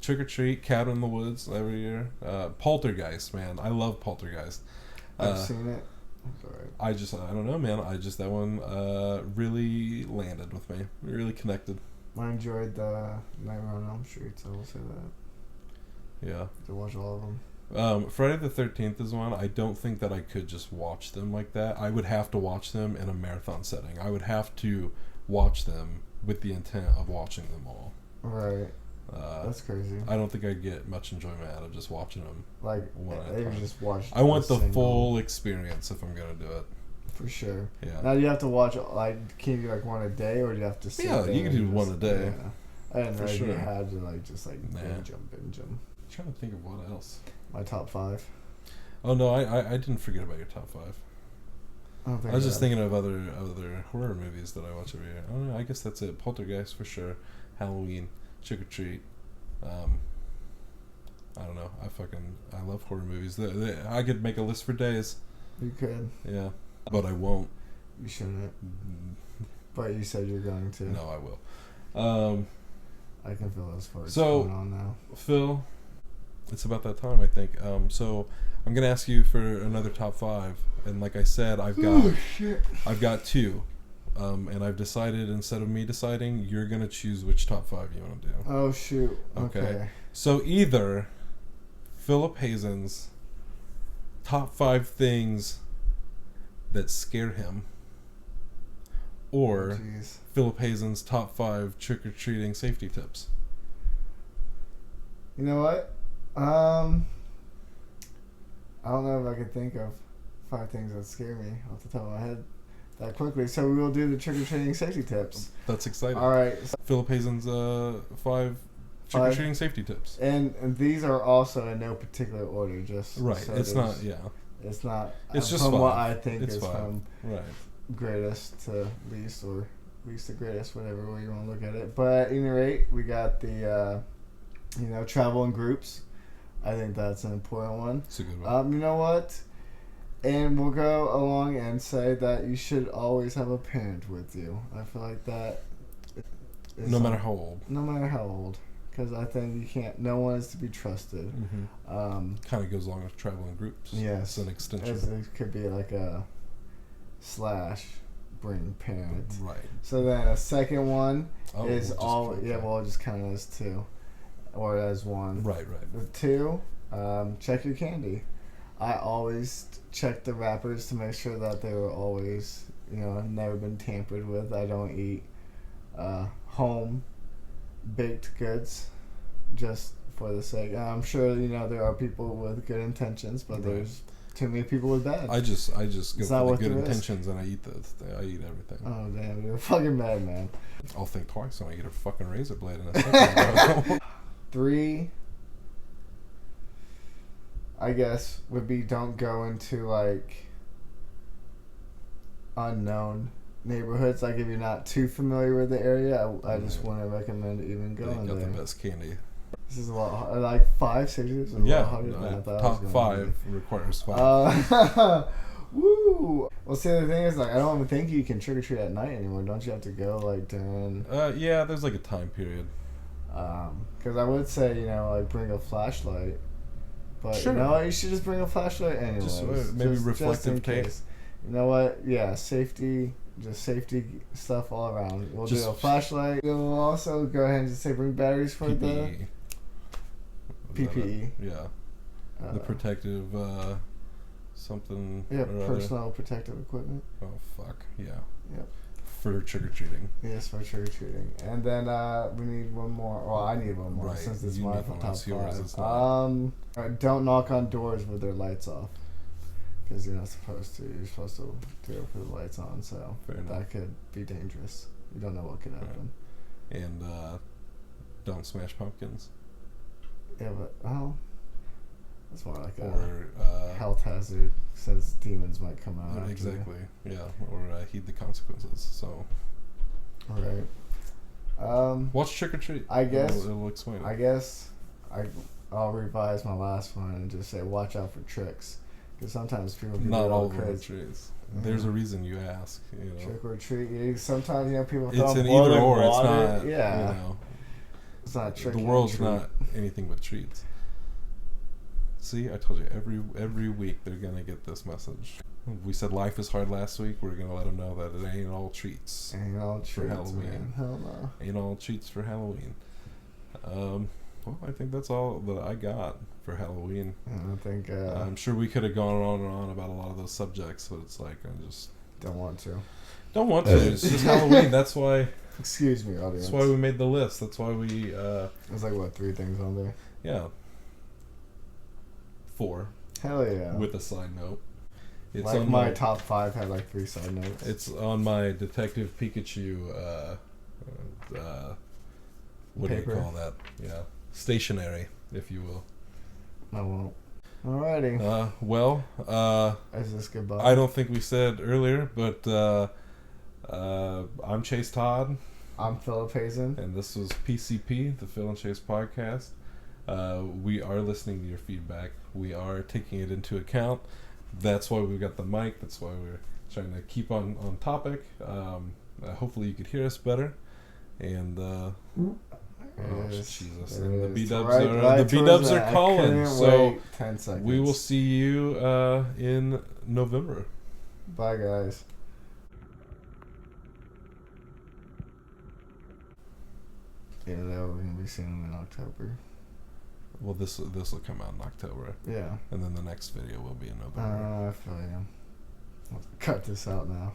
Trick or Treat, Cabin in the Woods every year. Poltergeist, man, I love Poltergeist. I've seen it. I don't know, man. That one really landed with me. Really connected. I enjoyed the Nightmare on Elm Street, so I will say that. Yeah. To watch all of them. Friday the 13th is one. I don't think that I could just watch them like that. I would have to watch them in a marathon setting. I would have to watch them with the intent of watching them all. Right. That's crazy. I don't think I'd get much enjoyment out of just watching them. Like, they just watch. I want the full experience if I'm going to do it. For sure. Yeah. Now, do you have to watch, like, can you do, like, one a day, or do you have to sit Yeah, you can do one a day. Yeah. I didn't know sure. you had to, like, just, like, binge them. I'm trying to think of what else. My top 5. Oh, no, I didn't forget about your top 5. I was just thinking of other horror movies that I watch every year. I don't know, I guess that's it. Poltergeist, for sure. Halloween. Trick or Treat. I don't know. I love horror movies. I could make a list for days. You could. Yeah. But I won't. You shouldn't. But you said you're going to. No, I will. I can feel those parts going on now. Phil, it's about that time, I think. So I'm going to ask you for another top 5. And like I said, I've got 2. And I've decided, instead of me deciding, you're going to choose which top 5 you want to do. Oh, shoot. Okay. So either Phillip Hazen's top 5 things that scare him, or Phillip Hazen's top 5 trick-or-treating safety tips. You know what? I don't know if I could think of 5 things that scare me off the top of my head that quickly. So we will do the trick-or-treating safety tips. That's exciting. All right. Phillip Hazen's 5 trick-or-treating safety tips. And these are also in no particular order. Just right. So it's not. Yeah. It's not. It's just from 5. what I think it's is 5. from right. greatest to least, or least to greatest, whatever way you want to look at it. But at any rate, we got the travel in groups. I think that's an important one. It's a good one. You know what? And we'll go along and say that you should always have a parent with you. I feel like that. No matter how old. No matter how old. Because I think you can't. No one is to be trusted. Mm-hmm. Kind of goes along with traveling groups. Yes, it's an extension. It could be like a / bring parent. Right. So then a second one is all. Yeah, well, it just kind of as 2, or as 1. Right. The 2, check your candy. I always check the wrappers to make sure that they were always, never been tampered with. I don't eat home baked goods just for the sake. I'm sure there are people with good intentions, but there's too many people with bad. I just go for the good intentions, and I eat everything. Oh damn, you're a fucking bad man. I'll think twice when I get a fucking razor blade in a second. 3. I guess, would be don't go into like unknown neighborhoods. Like if you're not too familiar with the area, I just wouldn't recommend even going They got there. the best candy. This is a lot, like 5 cities. Yeah, Top 5 requires 5. Woo! Well, see, the thing is, like, I don't even think you can trick or treat at night anymore. Don't you have to go like during? Yeah, there's like a time period. Because I would say, you know, like bring a flashlight. But Sure. you know what? You should just bring a flashlight anyway. Just maybe reflective in tape. case. You know what? Yeah, safety stuff all around. We'll do a flashlight. We'll also go ahead and just say bring batteries for the PPE. Yeah. The protective something. Yeah, or personal protective equipment. Oh fuck yeah. Yep. For trick or treating. Yes, for trick or treating. And then we need one more. Well, I need one more Right. since it's You my need one. top It's yours. 5. It's not. Don't knock on doors with their lights off. Because you're not supposed to. You're supposed to do it with the lights on. So Fair enough. that could be dangerous. You don't know what could happen. And don't smash pumpkins. Yeah, but that's more like Or a health hazard since demons might come out. After exactly. Yeah. Or heed the consequences. So. All right. Watch Trick or Treat. I guess. It'll explain it. I guess I'll revise my last one and just say watch out for tricks, because sometimes people get Not all of crazy. them are treats. There's a reason you ask. You know. Trick or treat. Sometimes people It's throw an boiling either or. water. It's not. Yeah. You know, It's not trick. the world's not anything but treats. See, I told you every week they're gonna get this message. We said life is hard last week. We're gonna let them know that it ain't all treats. Ain't all treats for Halloween. Man. Hell no. Ain't all treats for Halloween. Well, I think that's all that I got for Halloween. I think. I'm sure we could have gone on and on about a lot of those subjects, but it's like I just don't want to. Don't want to. It's just Halloween. That's why. Excuse me, audience. That's why we made the list. That's why we. There's like what 3 things on there. Yeah. 4. Hell yeah. With a side note. It's like on my top 5 had like 3 side notes. It's on my Detective Pikachu. What Paper. do you call that? Yeah, stationery, if you will. I won't. Alrighty. Well. Is this goodbye? I don't think we said earlier, but I'm Chase Todd. I'm Phillip Hazen. And this was PCP, the Phil and Chase podcast. We are listening to your feedback. We are taking it into account. That's why we've got the mic. That's why we're trying to keep on topic. Hopefully you could hear us better. And Jesus, and the B-dubs are calling. So 10 seconds. we will see you in November. Bye, guys. Yeah, that we're gonna be seeing them in October. Well, this will come out in October. Yeah. And then the next video will be in November. I feel you. Let's cut this out now.